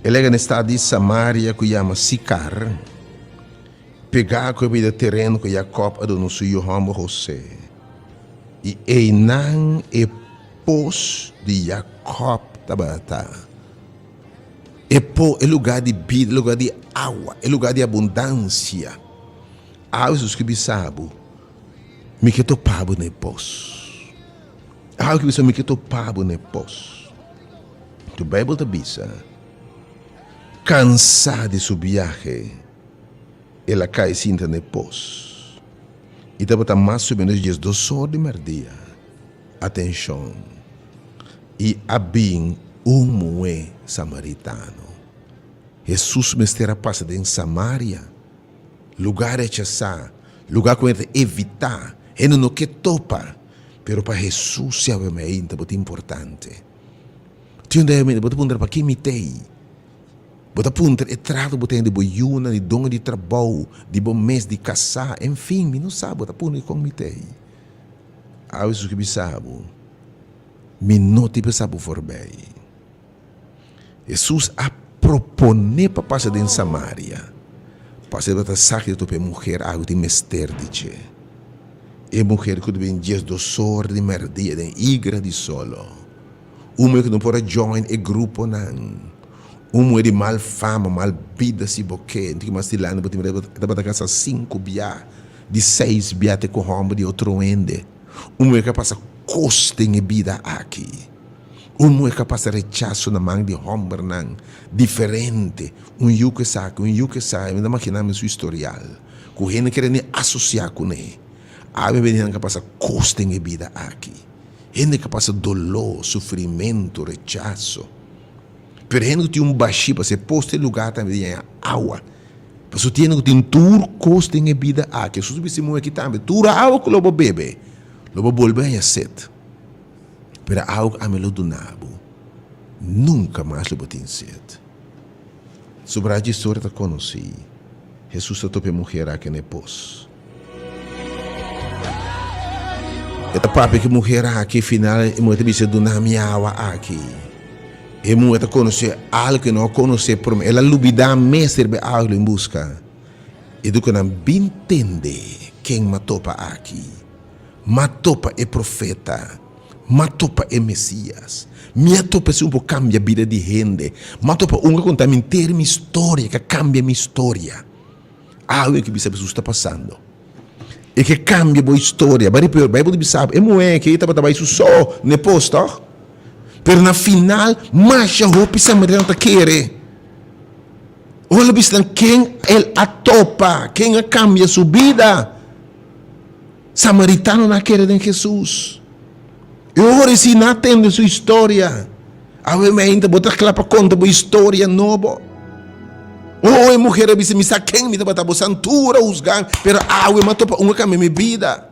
Ela é no estado de Samaria, que chama Sicar. Pegar com o terreno que Jacob a no seu irmão José. E não é poço de Jacob tabata. É lugar de vida, é lugar de água, é lugar de abundância. Há os que sabem, me que topabo ne poço. Há os que sabem, me que topabo ne poço. A Bíblia diz, cansada de sua viagem, ela cai cinta ne poço. E estava mais ou menos dias 2 horas de merdia. Atenção. E abim moe samaritano. Jesus mestera passa em Samaria. Lugar é chassa, lugar com ele evitar, ele não quer topa, pero para Jesus é muito importante. Tinha de botar punta para quem me tem. Botar punta é trato botar de boiuna, de dom de trabalho, de bom mês de caçar, enfim, me não sabe botar punta com me tem. Há isso que me sabe. Me não te sabe for bem. Jesus a propone para passar em Samaria. Passar para sair de tua mulher algo de mester de che. E mulher que vem dias do sol de merdia de igra de solo. Uma que não pode join e grupo não. Uma de mal fama, mal vida se boque. Que mais tilano para casa 5 bia, de 6 bia te corrompe de outro ende. Uma que passa costa em vida aqui. Um é capaz de rechaço na mão de homem não diferente. Um yuke sai, ainda imaginamos seu historial. Que o gente quer nem associar com ele. A gente é capaz de custa em vida aqui. Gente é capaz de dolor, sofrimento, rechaço. Pero gente tem baixo para ser posto em lugar também é água. Para você tem um tour custa em vida aqui. Se você me aqui também, tour água que lobo bebe, lobo volve a sede. Pero algo a melo do nabo. Nunca mais lo botem sede. Sobre a história que conheci, Jesus a tope mulher aqui no poço. Esta papi que mulher aqui final, e muita bicha do na minha água aqui. E muita conhecer algo que não conhecer por mim. Ela lubida mestre be algo em busca. E do que não entende quem matopa aqui. Matopa é profeta. Matopa é Messias. Matopa é um pouco cambia a vida de gente. Matopa que conta minha termo história, que cambia minha história. Algo que essa pessoa está passando. e que cambia a história. Mas a Bíblia sabe, é mulher que estava trabalhando só no posto, mas na final, mais a roupa samaritana está querendo. Olha, quem ele atopa, quem cambia sua vida. Samaritano não quer em Jesus. E agora se não atende sua história, obviamente, botar claro para conta a história nova. Oh, a mulher disse, me sabe quem me dá para santura, os ganhos, pero eu matou para uma minha vida.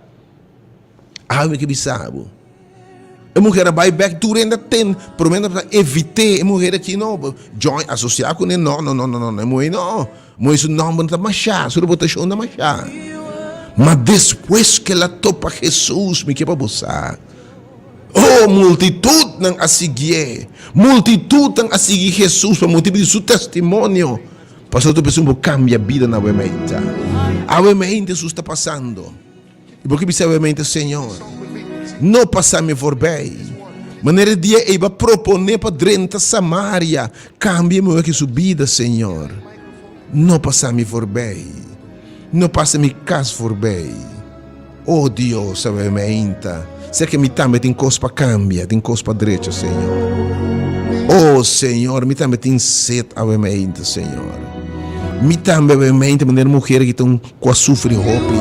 Eu que sabe. A mulher vai back, tu ainda tem, pelo menos para evitar a mulher aqui, não, join, associar com ele, não, mas isso não, não está machá, só botar show na machá. Mas depois que ela topa Jesus, me quer para buscar. Oh, multitud não a seguir. Multitud não a seguir Jesus para motivo de seu testemunho. Pastor, outra pessoa cambia a vida novamente. Obviamente, isso está passando. E porque você obviamente, Senhor, não passar-me por bem. Maneira dia ele vai proponer para dentro Samaria. Cambia-me aqui sua vida, Senhor. Não passar-me por bem. Não passa-me caso por bem. Oh, Deus, obviamente. Sei que me também tem coisa para cambiar, tem coisa para direita, Senhor. Oh, Senhor, me também tem sede, obviamente, Senhor. Me também, obviamente, maneira mulher que estão com a sofrer roupa.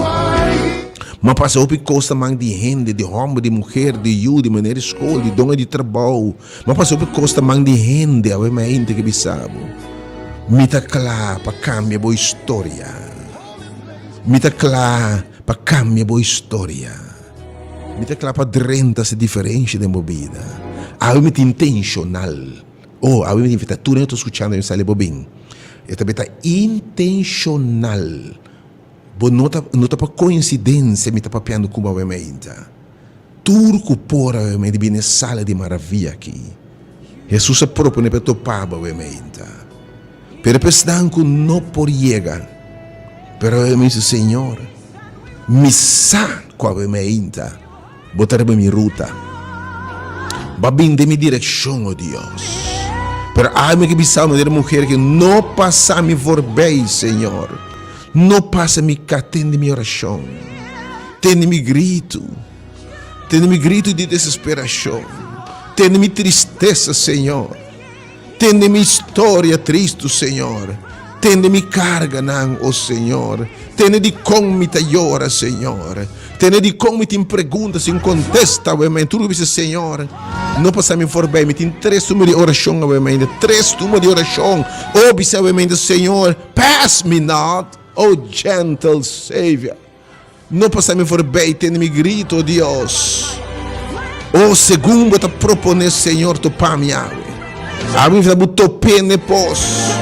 Mas passa roupa costa mais de gente, de homem, de mulher, de you, de maneira escola, de dona de trabalho. Mas passa roupa costa mais de gente, obviamente, que me sabe. Me tá claro para cambiar a boa história. Me está claro para cambiar a história. Me está claro para drenta-se diferente da minha vida. A me intencional. Oh, a me está tudo eu estou escutando eu sale bobin. Eu também está intencional. Não está para coincidência me está papiando como a minha. Tudo que por a minha de na sala de maravilha aqui. Jesus se propõe para topar a minha. Pero pensando que não por chegar. Pero eu me disse, Senhor, me sa com a minha botar para minha ruta. Babim de minha direção, oh Deus. Pero há me que bisar uma mulher que não passa me por bem, Senhor. Não passa me catende minha oração. Tende me grito. Tende me grito de desesperação. Tende me tristeza, Senhor. Tende me história triste, Senhor. Tende me carga, não, oh Senhor. Tende de como me llora, Senhor. Tende de como me te pergunta, se contesta, obviamente. Tudo isso, Senhor. Não passa me for bem. Me tem 3 turmas de oração, obviamente. 3 turmas de oração. Obviamente, Senhor. Pass me not, oh gentle Savior. Não passa me for bem. Tende me grito, oh Deus. Oh, segundo te propone, Senhor, tu pá me ave. A mim vai botar pene pós.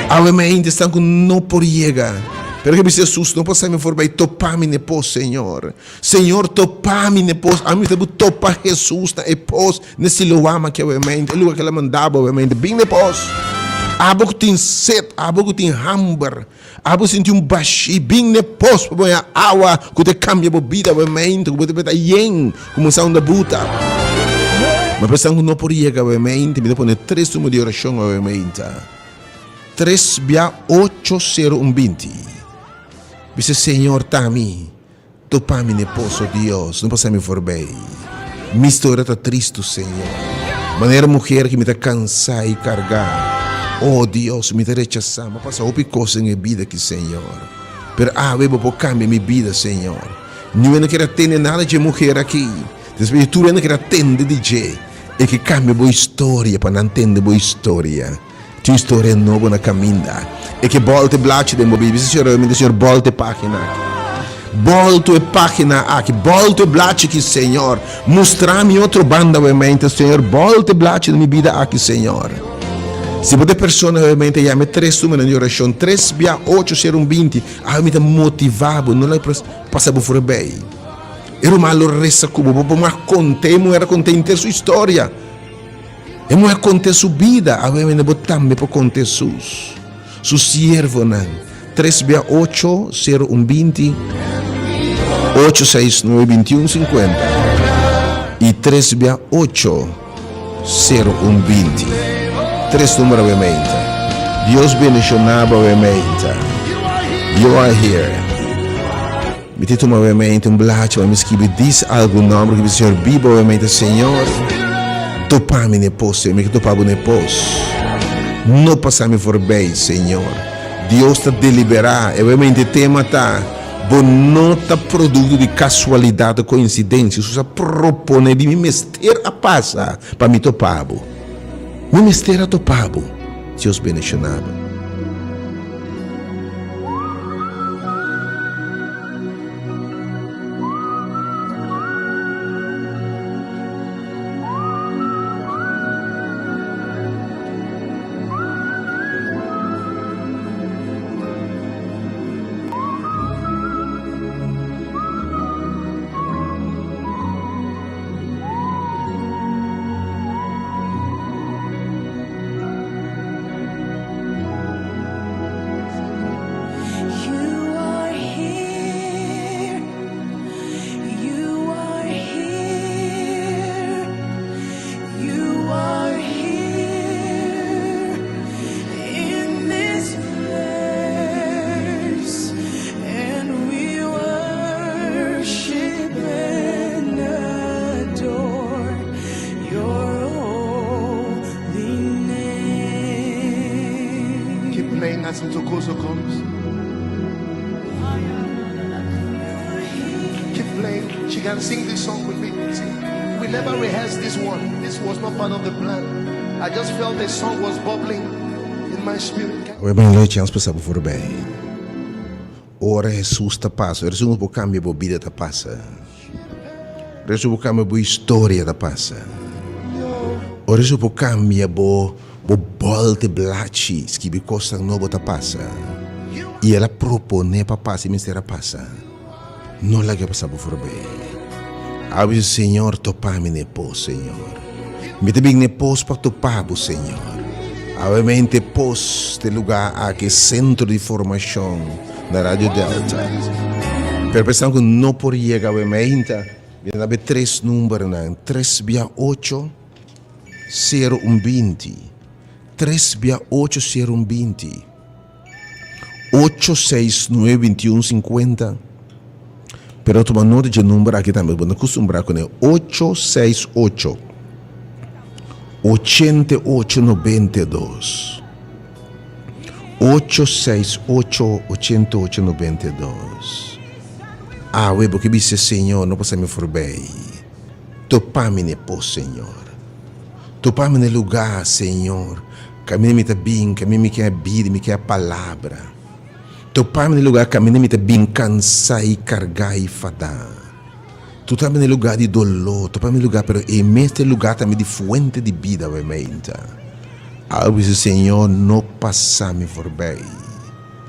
Obviamente estão com não por chegar. Porque Jesus não pode me for bem topar-me ne pós, Senhor. Senhor, topar-me ne pós. A mim vai topar Jesus na pós nesse lugar que obviamente, o lugar que ela mandava obviamente, bem ne pós. A pouco tem sede, a pouco tem hamburger, a pouco senti baixi, bem ne pós para banhar água que te cambia a vida obviamente, que te peta yen, como são da buta. Mas pensando não por chegar obviamente, me dá para 3 turmas de oração obviamente. 3-8-0-1-20. Dice, Senhor, tami, topa-me ne posso, Deus, não passa me for bem. Minha história está triste, Senhor. Maneira mulher que me está cansada e cargar. Oh, Deus, me está rechazando. Mas passa outra coisa na vida aqui, Senhor. Pero, eu vou cambiar minha vida, Senhor. Não quero atender nada de mulher aqui. Depois, tu não quero atender de jeito. É que cambia a boa história para não entender a boa história. Tua história é nova na caminha. E que volte blacci del mobile. Senhor, volte página. Volte página aqui. Volte blacci aqui, Senhor. Mostrar-me outra banda, obviamente, Senhor. Volte blacci da minha vida aqui, Senhor. Se você pessoa, obviamente, chama 3 números de oração. 3-8-0-1-20. Me está motivado. Não é passar por bem. Era malo resta como. Mas contei inteira sua história. E não é contar sua vida, obviamente, também para contar Jesus. Su siervo, 3-8-0-1-20, 869-21-50 e 3-8-0-1-20. 3 números, obviamente. Deus bendicionava, obviamente. You are here. Me te toma obviamente um blacho, mas me diz algum nome que o Senhor Bíblia, obviamente, Senhor. Topame ne posso, me que topavo ne posso. Não passar-me por bem, Senhor. Deus está deliberar, obviamente, tema tá. Bom, não está produto de casualidade ou coincidência. Isso propõe de me mester a passa para me topavo. Me mester a topavo. Deus bendicionava. As Ntokozo comes. Keep playing. She can sing this song with me. See, we never rehearsed this one. This was not part of the plan. I just felt the song was bubbling in my spirit. Boa noite, antes passar por bem. Ora Jesus está passa. Jesus não pode cambiar a vida da passa. Jesus não pode cambiar a história da passa. Ora Jesus pode cambiar o bolte blachi que me costa não bota passa. E ela propõe para passar e me será passa. Não lá que passar por bem. Abre o Senhor topar-me nepos, Senhor. Me te bem nepos para topar o Senhor. Obviamente pos de lugar aqui centro de formação na Rádio Delta. Per pensare che non può chegar ovviamente. Abbiamo 3 numeri, 368 0120. 368 0120. 869 2150. Però tu nota il numero che também vou acostumar com 868 8892. 868 8892. Ah, ué, porque disse Senhor, não posso me for bem. Topame ne pô, Senhor. Topame ne lugar, Senhor. Caminho me tá bem, caminho me quer a vida, me quer a palavra. Topame ne lugar, caminho me tá bem, cansar e carregar e fadar. Topame ne lugar de dolor, topame ne lugar, pero e neste lugar também de fonte de vida, obviamente. Ah, disse Senhor, não passar-me por bem.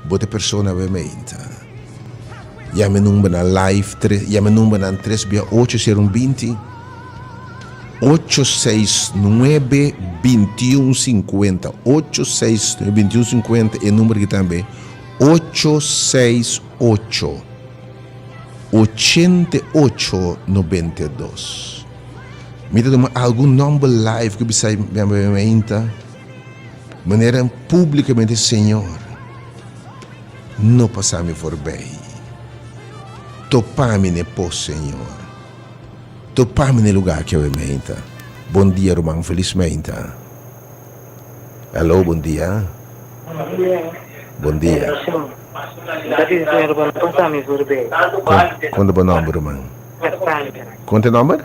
Bote pessoa, obviamente. Já me número na live, já me número na 368 869 2150. 869 2150 é o número que também 868 8892. Me dá algum nome live que você me aumenta maneira publicamente, Senhor, não passar-me por bem. Topar-me ne pô, Senhor. Topar-me no lugar que eu aumenta. Bom dia, irmão, felizmente. Alô, bom dia. Bom dia. Quanto bom nome, irmão? Cassandra. Quanto nome?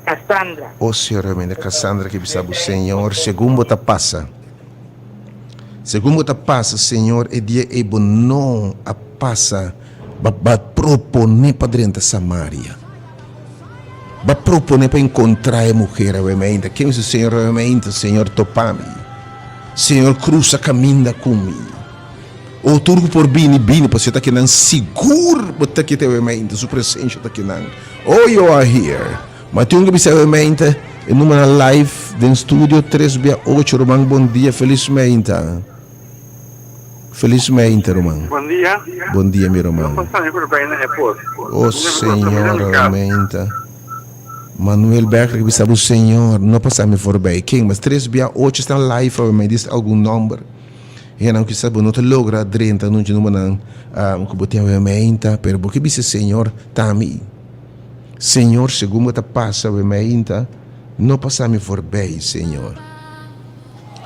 Cassandra. O Senhor, amém. Cassandra, que sabe o Senhor, segundo te passa. Segundo te passa, Senhor, é dia e bom não a passa, vai proponer para dentro da Samaria. Vai proponer para encontrar a mulher, obviamente. Quem é o Senhor, obviamente? Senhor, topa-me. Senhor, cruza caminho comigo. O turco por bini, para você estar aqui não seguro, para estar aqui, obviamente, sua presença está aqui não. Oh, you are here. Mas tem que pensar, obviamente, em uma live do estúdio 368, irmão, bom dia, felizmente. Felizmente, irmão. Bom dia. Bom dia, meu irmão. Oh, Senhor, realmente. Manuel Becker, que sabe o Senhor, não passar-me for bem. Quem? Mas 368 está live, obviamente, diz algum número. E não que sabe, não te logra drenta, não te não que botem a menta, pero porque disse Senhor, tami. Senhor, segundo te passa a menta, não passar-me for bem, Senhor.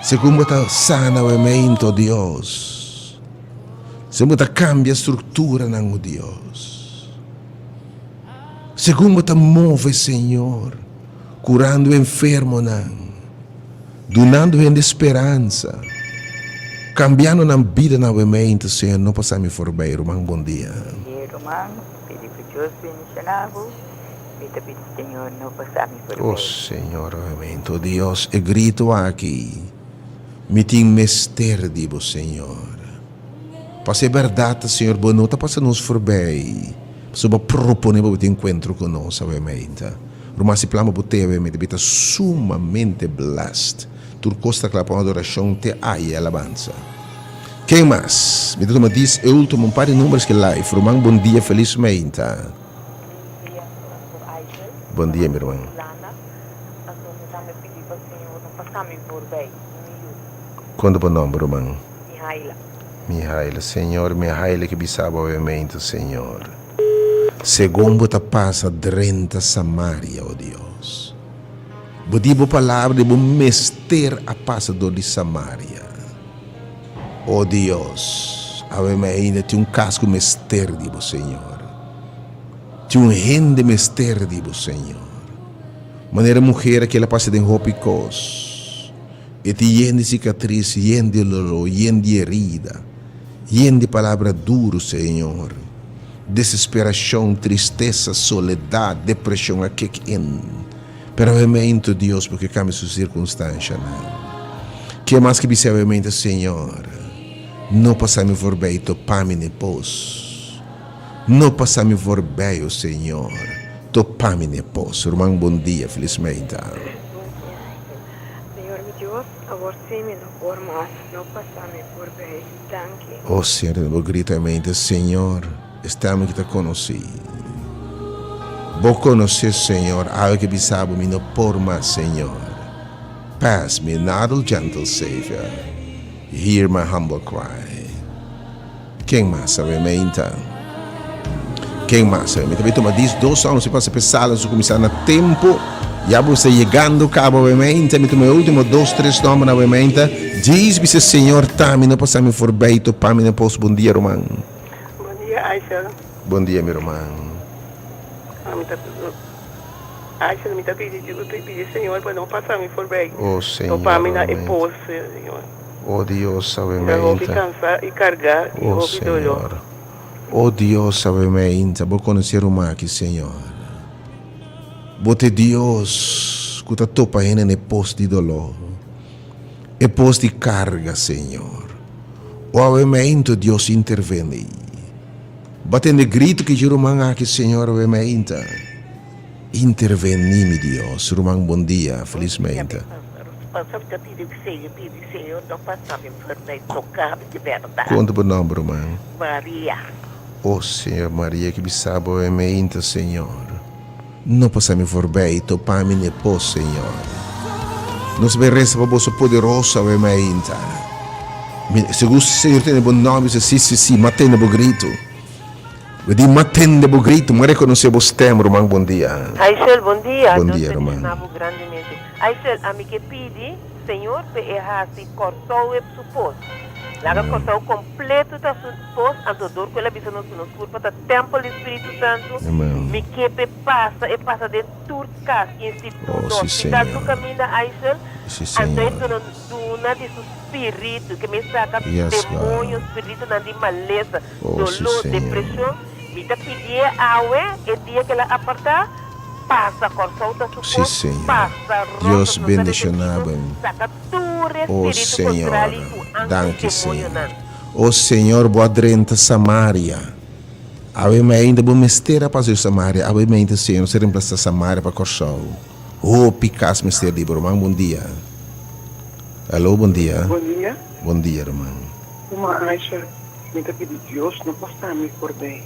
Segundo te sana a menta, Deus. Segundo te cambia a estrutura, não, Deus. Segundo te move, Senhor, curando o enfermo, não. Donando em esperança. Cambiando na vida na mente, Senhor, não passar-me for bem, irmão, bom dia. Irmão, pedi para Deus bendicionar-vos. Pedi Senhor, não passar-me por Oh, Senhor, obviamente, oh Deus, e grito aqui, me tem mister de vos, Senhor. Para ser verdade, Senhor, bom, não está passando-nos for bem. Sobre proponer para ter encontro conosco, obviamente. Mas se plama para ter, obviamente, está sumamente blessed. Tu costa que a adoração te aí alabança. Quem mais? Me toma diz o último par de números que live. Romão, bom dia, felizmente. Bom dia, meu irmão. Quando bom nome, Romão? Mihaila, Senhor, Mihaila que bisaba obviamente, Senhor. Segundo te passa drenta Samaria, oh Deus. Bodibo palavra de bom mester a passador de Samaria. Oh Deus, ainda tem casco mester de vos, Senhor. Tem rende mester de vos, Senhor. Maneira mulher que ela passa de roupa e cos. E te yende cicatriz, yende lolo, yende herida. Yende palavra duro, Senhor. Desesperação, tristeza, soledade, depressão a kick in. Pero obviamente, Deus, porque cambia sua circunstância, não. Que mais que obviamente, Senhor, não passar-me por bem, topar-me pós. Não passar-me por bem, Senhor, topar-me pós. Irmão, bom dia, felizmente. Senhor, meu Deus, aborce-me no por mais, não passar-me por bem, danke. Oh, Senhor, eu grito a mente, Senhor, estamos que te conheci. Vou conhecer, Senhor, algo que bisabo me no por mais, Senhor. Pass me, noble, gentle Savior. Hear my humble cry. Quem mais, obviamente? Quem mais, obviamente? Toma 2 anos, se passa pesado, se começar no tempo. Já você chegando, cabo, obviamente. Me toma último 2, 3 nomes, obviamente. Diz-me, Senhor, tá, me não passar-me for bem, topar me não posso. Bom dia, irmão. Bom dia, Aisha. Bom dia, meu irmão. Aisha, me está pedindo, Senhor, para não passar-me por bem. Oh, Senhor. Topar-me na esposa, Senhor. Oh, Deus, obviamente. Eu vou cansar e carregar e Oh, vou dolor. Senhor. Oh, Deus, obviamente. Vou conhecer o aqui, Senhor. Bote Deus, que está topa ainda no posto de dolor. E posto de carga, Senhor. Obviamente, Deus intervene. Batendo grito que Jeromão aqui, Senhor, obviamente. Interveni-me, Deus. Romão, bom dia, felizmente. Senhor, não passar-me por bem, tocar de verdade. Conta o nome, Romão. Maria. Oh, Senhor, Maria, que me sabe, obviamente, Senhor. Não passar-me por bem, topar-me ne pô, Senhor. Não se merece para você poderoso, obviamente. Se o Senhor tem bom nome, sim, matando o grito. Eu digo, matando o grito, mas reconhecer o tempo, Romão, bom dia. Aisha, bom dia. Bom dia, Romão. Grandemente. Aisha, a mim que pedi, Senhor, para errar se cortou o suposto. Laga cortou completo da suposto, antodor com ela bisa nos culpa da templo do Espírito Santo. Me que passa e passa de turcas instituto, hospital do caminho da Aisha. Então, duna de seu espírito que me saca demônio, espírito de maleza, dolor, depressão. Me tá pedir água e dia que ela apartar, passa cortou da suposto, passa Deus bendicionado. Oh, Senhor, danke, Senhor. Oh, Senhor, boa drenta Samaria. Avem ainda bom mesteira para fazer Samaria. Avem ainda, Senhor, se reemplaçar Samaria para Corsol. Oh, picas mesteira de irmão, bom dia. Alô, bom dia. Bom dia. Bom dia, irmão. Uma Aisha, me está pedindo Deus, não posso estar me por bem.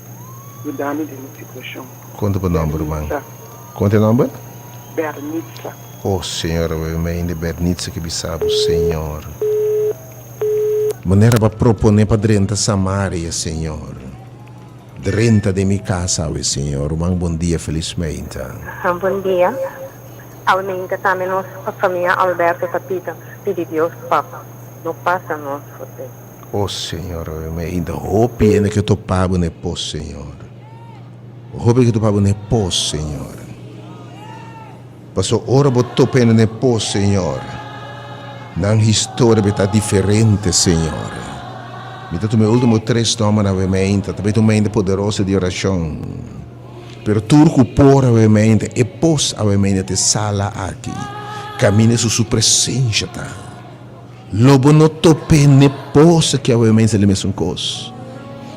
Cuidando de uma situação. Conta o nome, irmão. Conta o nome? Bernitza. Oh, Senhor, eu me ainda Bernitza que me sabe, Senhor. maneira para proponer para dentro Samaria, Senhor. Dentro de minha casa, Senhor. Um bom dia, felizmente. Bom dia. Aumenta também a família Alberto Tapita. Pedi Deus, Papa. Não passa nós, você. Oh, Senhor, ainda hope é que tu pago ne pos, Senhor. Hope que tu pago ne pos, Senhor. Passou ora botou pena ne pos, Senhor. Na história está diferente, Senhor. Me dá tu meu último 3 nomes na mente, também tu mente poderosa de oração. Pero turco por a mente e pos a mente te sala aqui. Camine su presença, tá? Lobo no tope ne possa que a mente le mesmo cos.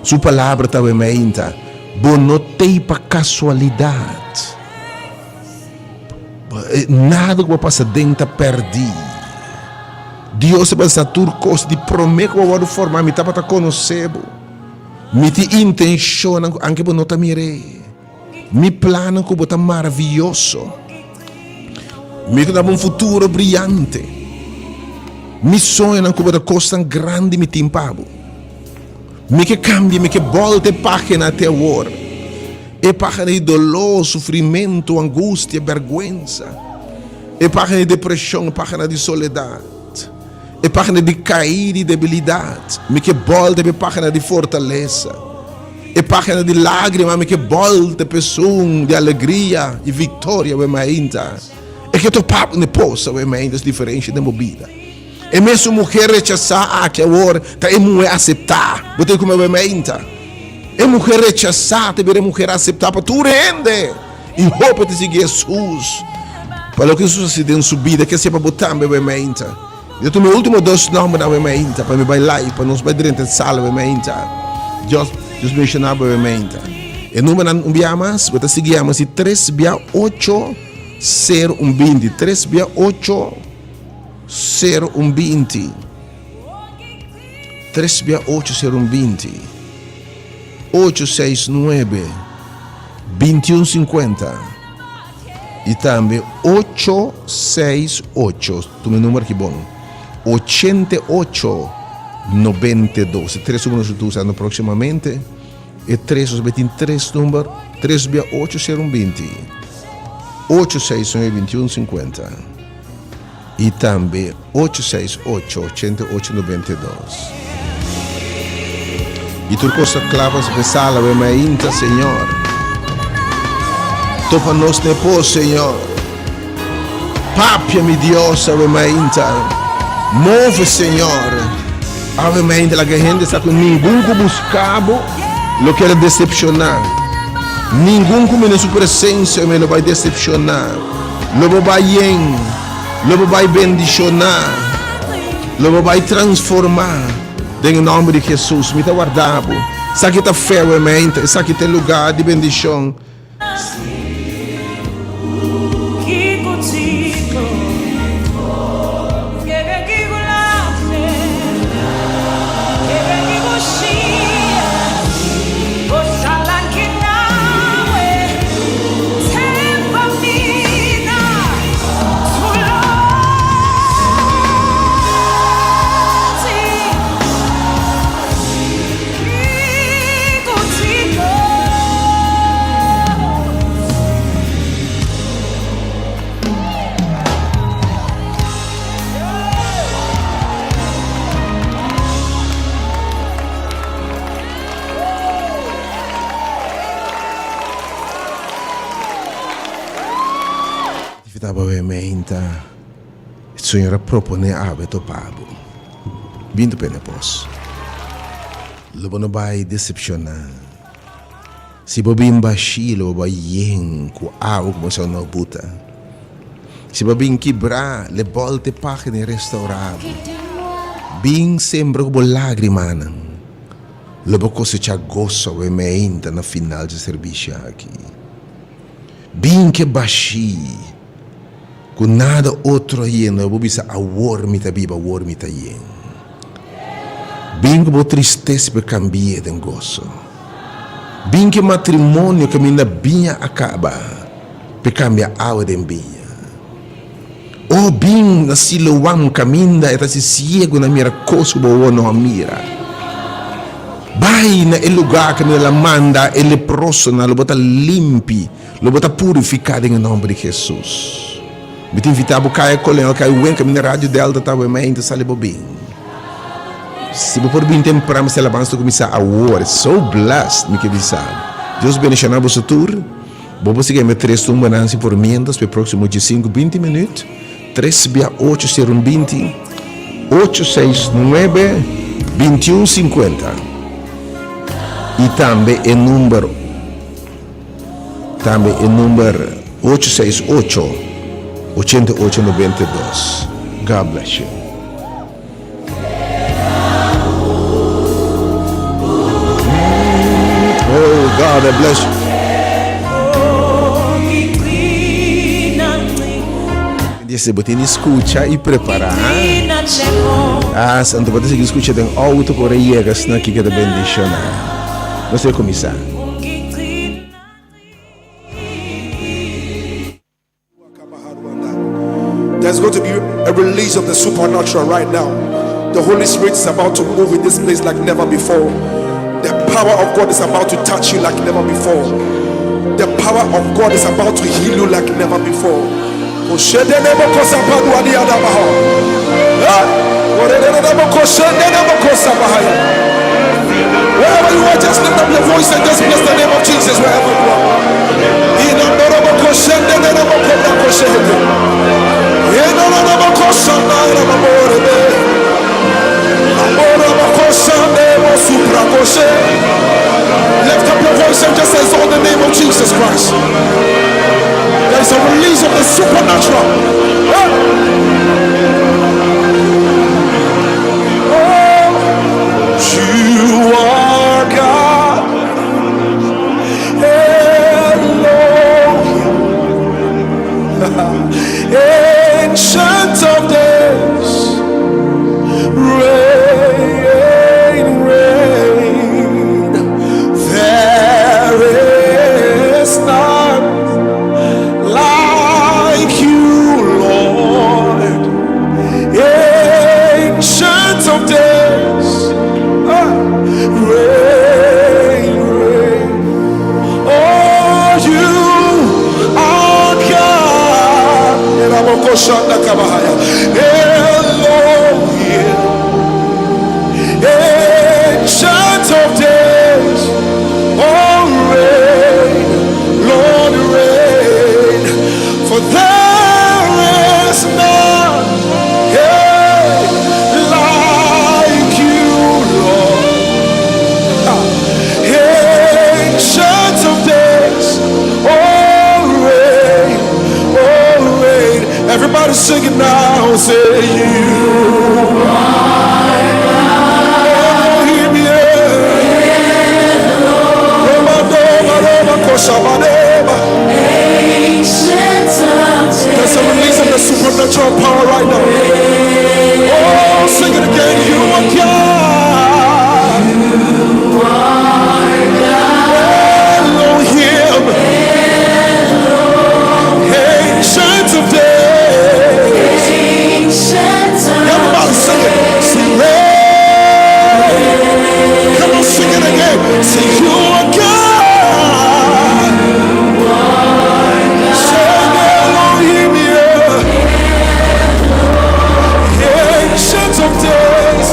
Sua palavra tá mente, bonotei para casualidade. Nada que vai passar dentro perdi. Deus vai estar turcos de prometo que vai formar, me tá para conhecer. Me te intenciona anche para não te mirei. Me plano que vai maravilhoso. Me dá um futuro brilhante. Mi sonho que vai costa grande me timpabo. Me que cambia, me que volte página até agora. E página de dolor, sofrimento, angústia, vergüenza. E página de depressão, página de soledade. E página de cair e debilidade. Me que volte para página de fortaleza. E página de lágrima, me que volte para som de alegria e vitória, e que tu papo ne possa, é diferente da movida. E mesmo mulher rechazar que agora tá é mulher aceitar, botar como é menta. E mulher rechazar, te ver mulher aceitar para tu rende. E roupa te seguir Jesus. Para o que Jesus se deu subida, que sempre botar bem menta. Eu tô meu último 2 nomes na menta para me bailar, para nos vai dentro da sala menta. Just mencionar menta. E número não via mais, botar seguir mais 3 via 8 020, 3 via 8 020, 3 via 8 020, 869 2150 e também 868, tu meu número que bom, 88 92, 3 números que tu usando proximamente e 3 número, 3 via 8 020, 869 2150 e também 868-8892. E tu costa clavas pesala, bem inta, Senhor. Topa nos nepos, Senhor. Papia, mi Deus, bem inta. Move, Senhor. Ave mente, la gente está com ninguém que buscava, lo quer decepcionar. Ninguém que na sua presença me lo vai decepcionar. Lo vai bem. Lo vai bendicionar, lo vai transformar, em nome de Jesus. Me está guardado, sabe que está fé, mente, sabe que tem lugar de bendição. Il Signore propone abito pabo. Vindo pene pos. Lo não vai decepcionar. Se bobin baixi, lo vai yen com algo como se não buta. Se bobin quebrar, le volte página restaurado. Bem sembra com lágrima. Lo vou cosechar gozo e menta no final de serviço aqui. Bem que baixi. Com nada outro yen, eu vou bisa a wormita biba, wormita yen. Bem que tristeza para cambiar de gozo. Bem que matrimônio que minha binha acaba, para cambiar a de binha. O bem na siloam caminda eta si ciego na mira coso bo no mira. Vai na el lugar que me la manda el leproso na lo bota limpi, lo bota purificado em nome de Jesus. Me te invitar a buscar colher que eu venho na rádio Delta tava mais ainda sale bobin. Se você por bem temprano se alabança começar a war, so blessed me que visar. Deus bendiga você tour. Vamos seguir me 3 tumbanansi por miendas para próximo de 5-20 minutos. 3 via 820 869 2150. E também o número 868 8892. God bless you. Oh God, I bless you. Você botar escuta e preparar. Santo, você seguir escuta tem auto por aí que está aqui que da bendição. Você começar. There's going to be a release of the supernatural right now. The Holy Spirit is about to move in this place like never before. The power of God is about to touch you like never before. The power of God is about to heal you like never before. Wherever you are, just lift up your voice and just bless the name of Jesus wherever you are. Lift up your voice and just exalt the name of Jesus Christ. There is a release of the supernatural. You are God, Elohim, Ancient of Days, reign, reign. There is none like you, Lord, Ancient of Days. Reign, reign. Oh, you are God. Elohim, Ancient of Days. Oh, reign, Lord, reign. For there is none like you, Lord. Ancient of Days, oh reign, oh reign. Everybody sing it now, say you are Elohim, there's a release of the supernatural power right now. Oh, sing it again, you are God. Elohim, Ancient of Days. Everybody sing it. Sing reign. Come on, sing it again. Sing you are God. Sing Elohim, Ancient of Days.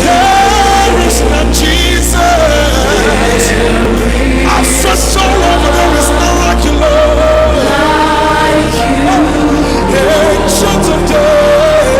There is none, Jesus. I've searched all over, there is none like you, Lord. Ancient of Days.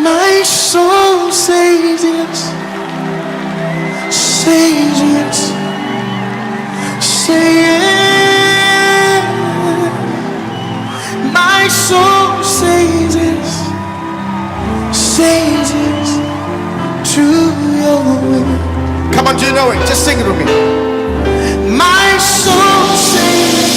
My soul says yes, says yes, say yes. My soul says yes, says yes to your will. Come on, do you know it? Just sing it with me. My soul says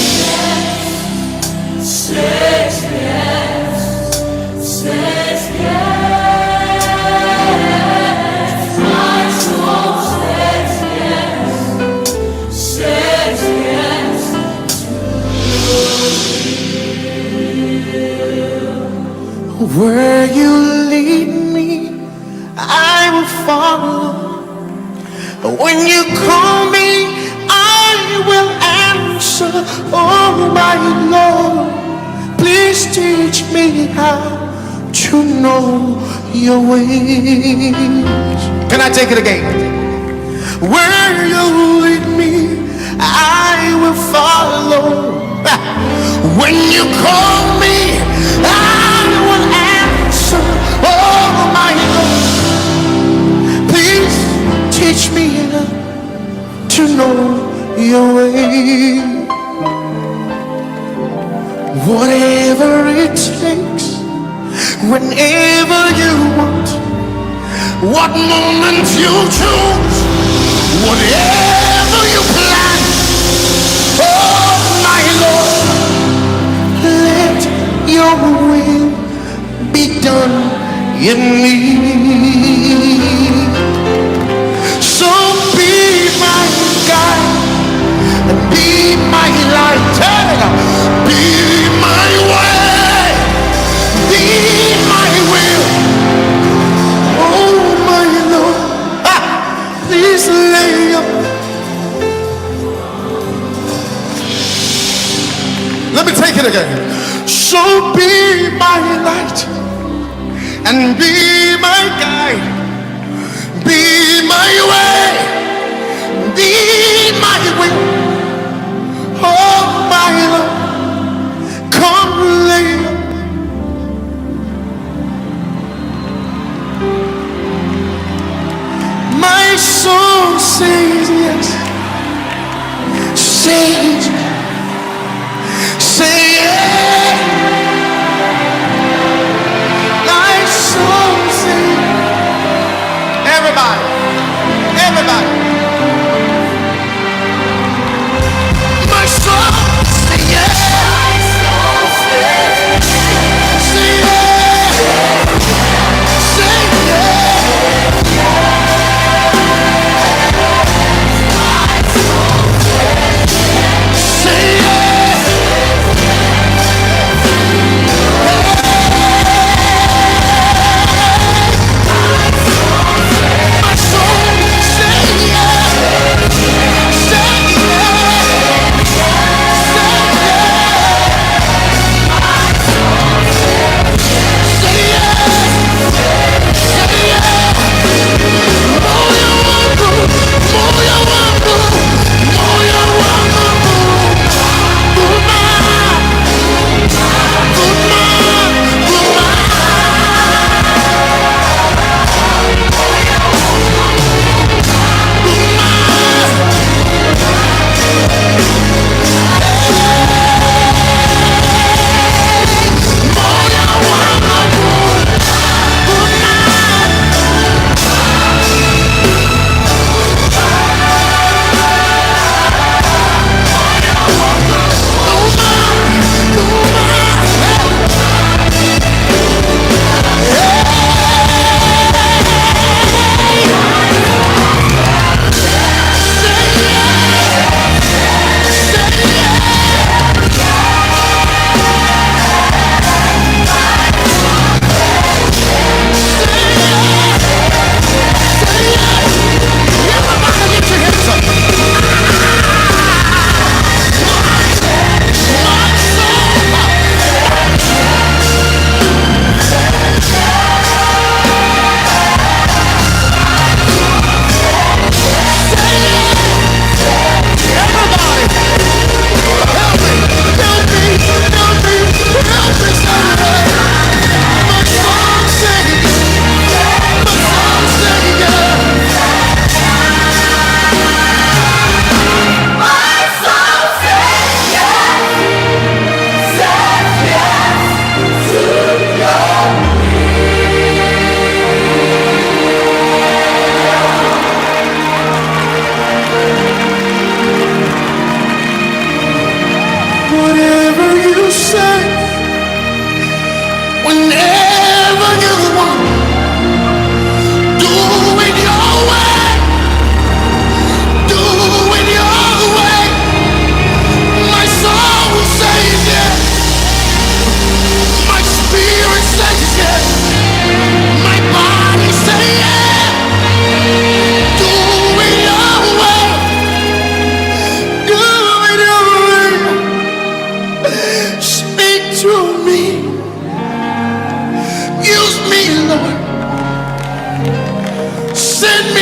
where you lead me, I will follow. When you call me, I will answer. Oh my Lord, please teach me how to know your ways. Can I take it again? Where you lead me, I will follow. When you call me, I will answer. Oh my Lord, please teach me to know your way. Whatever it takes, whenever you want, what moment you choose, whatever you plan. Oh my Lord, let your will be done in me. So be my guide and be my light. Be my way, be my will. Oh my Lord, please lay up. Let me take it again. So be my light and be my guide. Be my way, be my will. Oh my Lord, come lay. My soul says yes, says, say yes. My soul says, Everybody. Everybody. my soul say yes. Say yes. Say yes. Say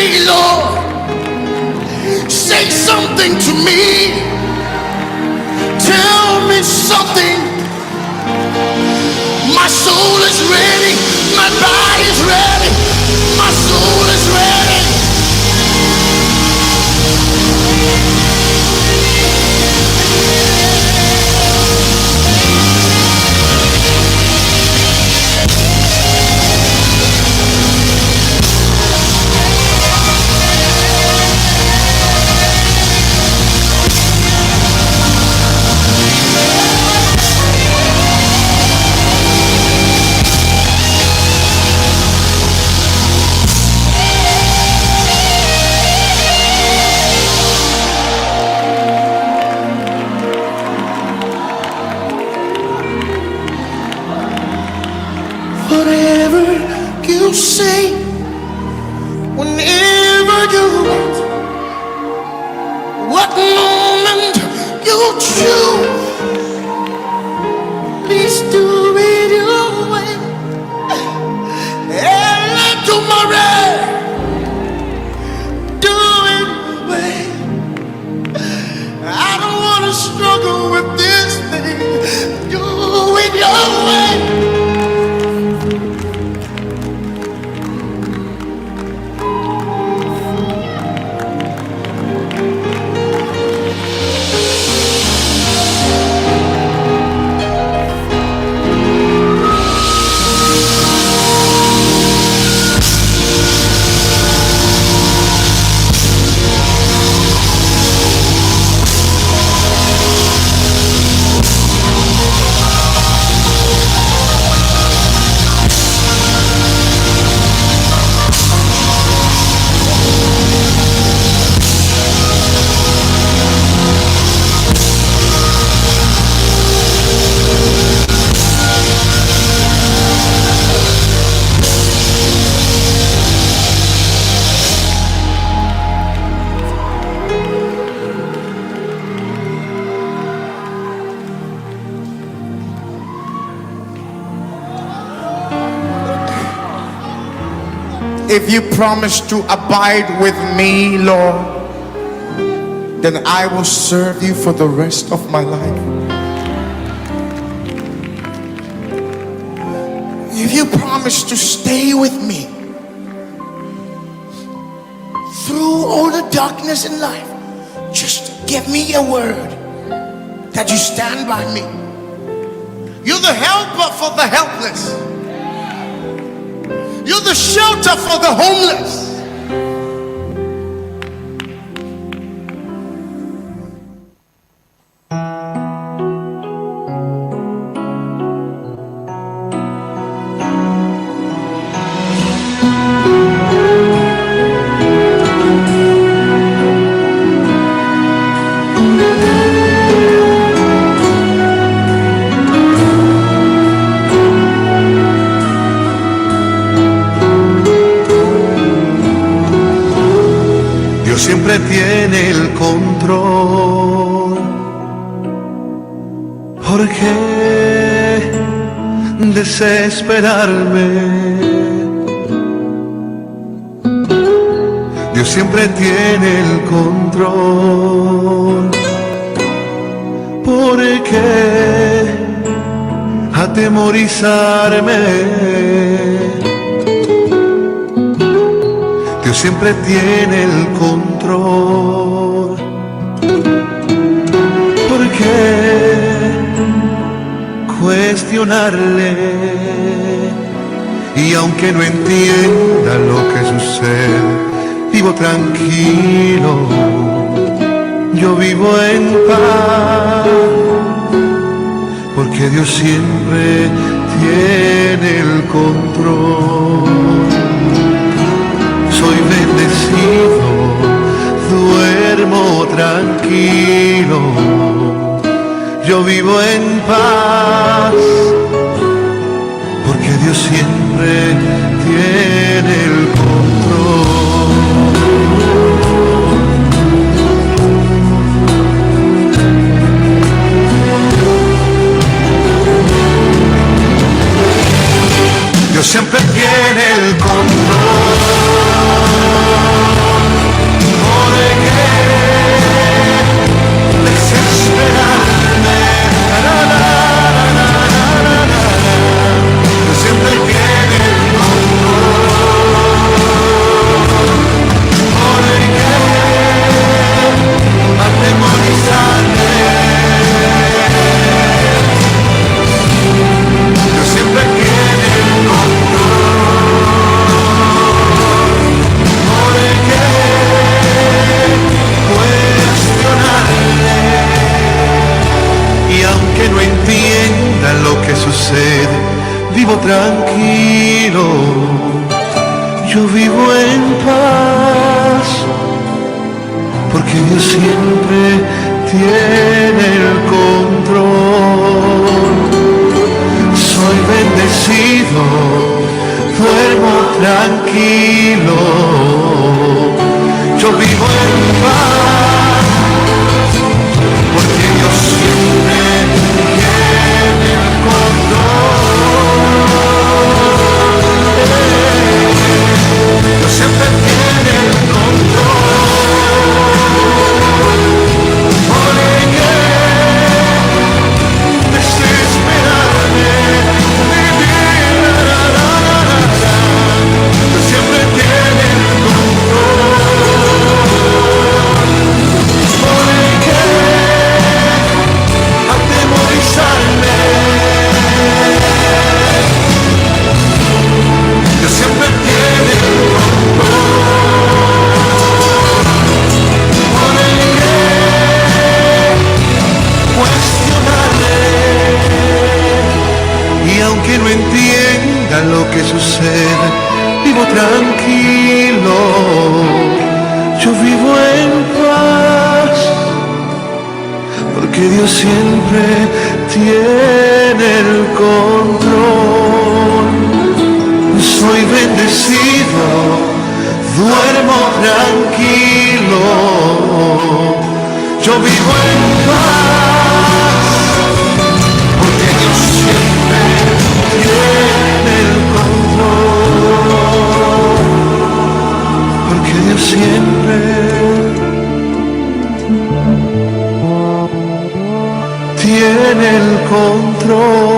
me, Lord. Say something to me. Tell me something. My soul is ready. My body is ready. My soul is ready. Whatever you say, whenever you want, what moment you choose, please do it your way. And let tomorrow do it your way. I don't want to struggle with this thing. Do it your way. If you promise to abide with me, Lord, then I will serve you for the rest of my life. If you promise to stay with me through all the darkness in life, just give me a word that you stand by me. You're the helper for the helpless. You're the shelter for the homeless. Siempre tiene el control. ¿Por qué desesperarme? Dios siempre tiene el control. ¿Por qué atemorizarme? Dios siempre tiene el control. ¿Por qué cuestionarle? Y aunque no entienda lo que sucede, vivo tranquilo, yo vivo en paz, porque Dios siempre tiene el control. Soy bendecido, duermo tranquilo, yo vivo en paz, porque Dios siempre tiene el control. Dios siempre tiene el control. tranquilo, yo vivo en paz, porque Dios siempre tiene el control. Soy bendecido, duermo tranquilo, yo vivo en paz, porque Dios siempre tiene el control. Dios siempre tiene el control. Porque desesperarme, vivir, Dios siempre tiene el control. Porque atemorizarme, Dios siempre tiene el y aunque no entienda lo que sucede, vivo tranquilo, yo vivo en paz, porque Dios siempre tiene el control. Soy bendecido, duermo tranquilo, yo vivo en paz, porque Dios siempre tiene el control, porque Dios siempre tiene el control.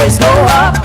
there's no hope.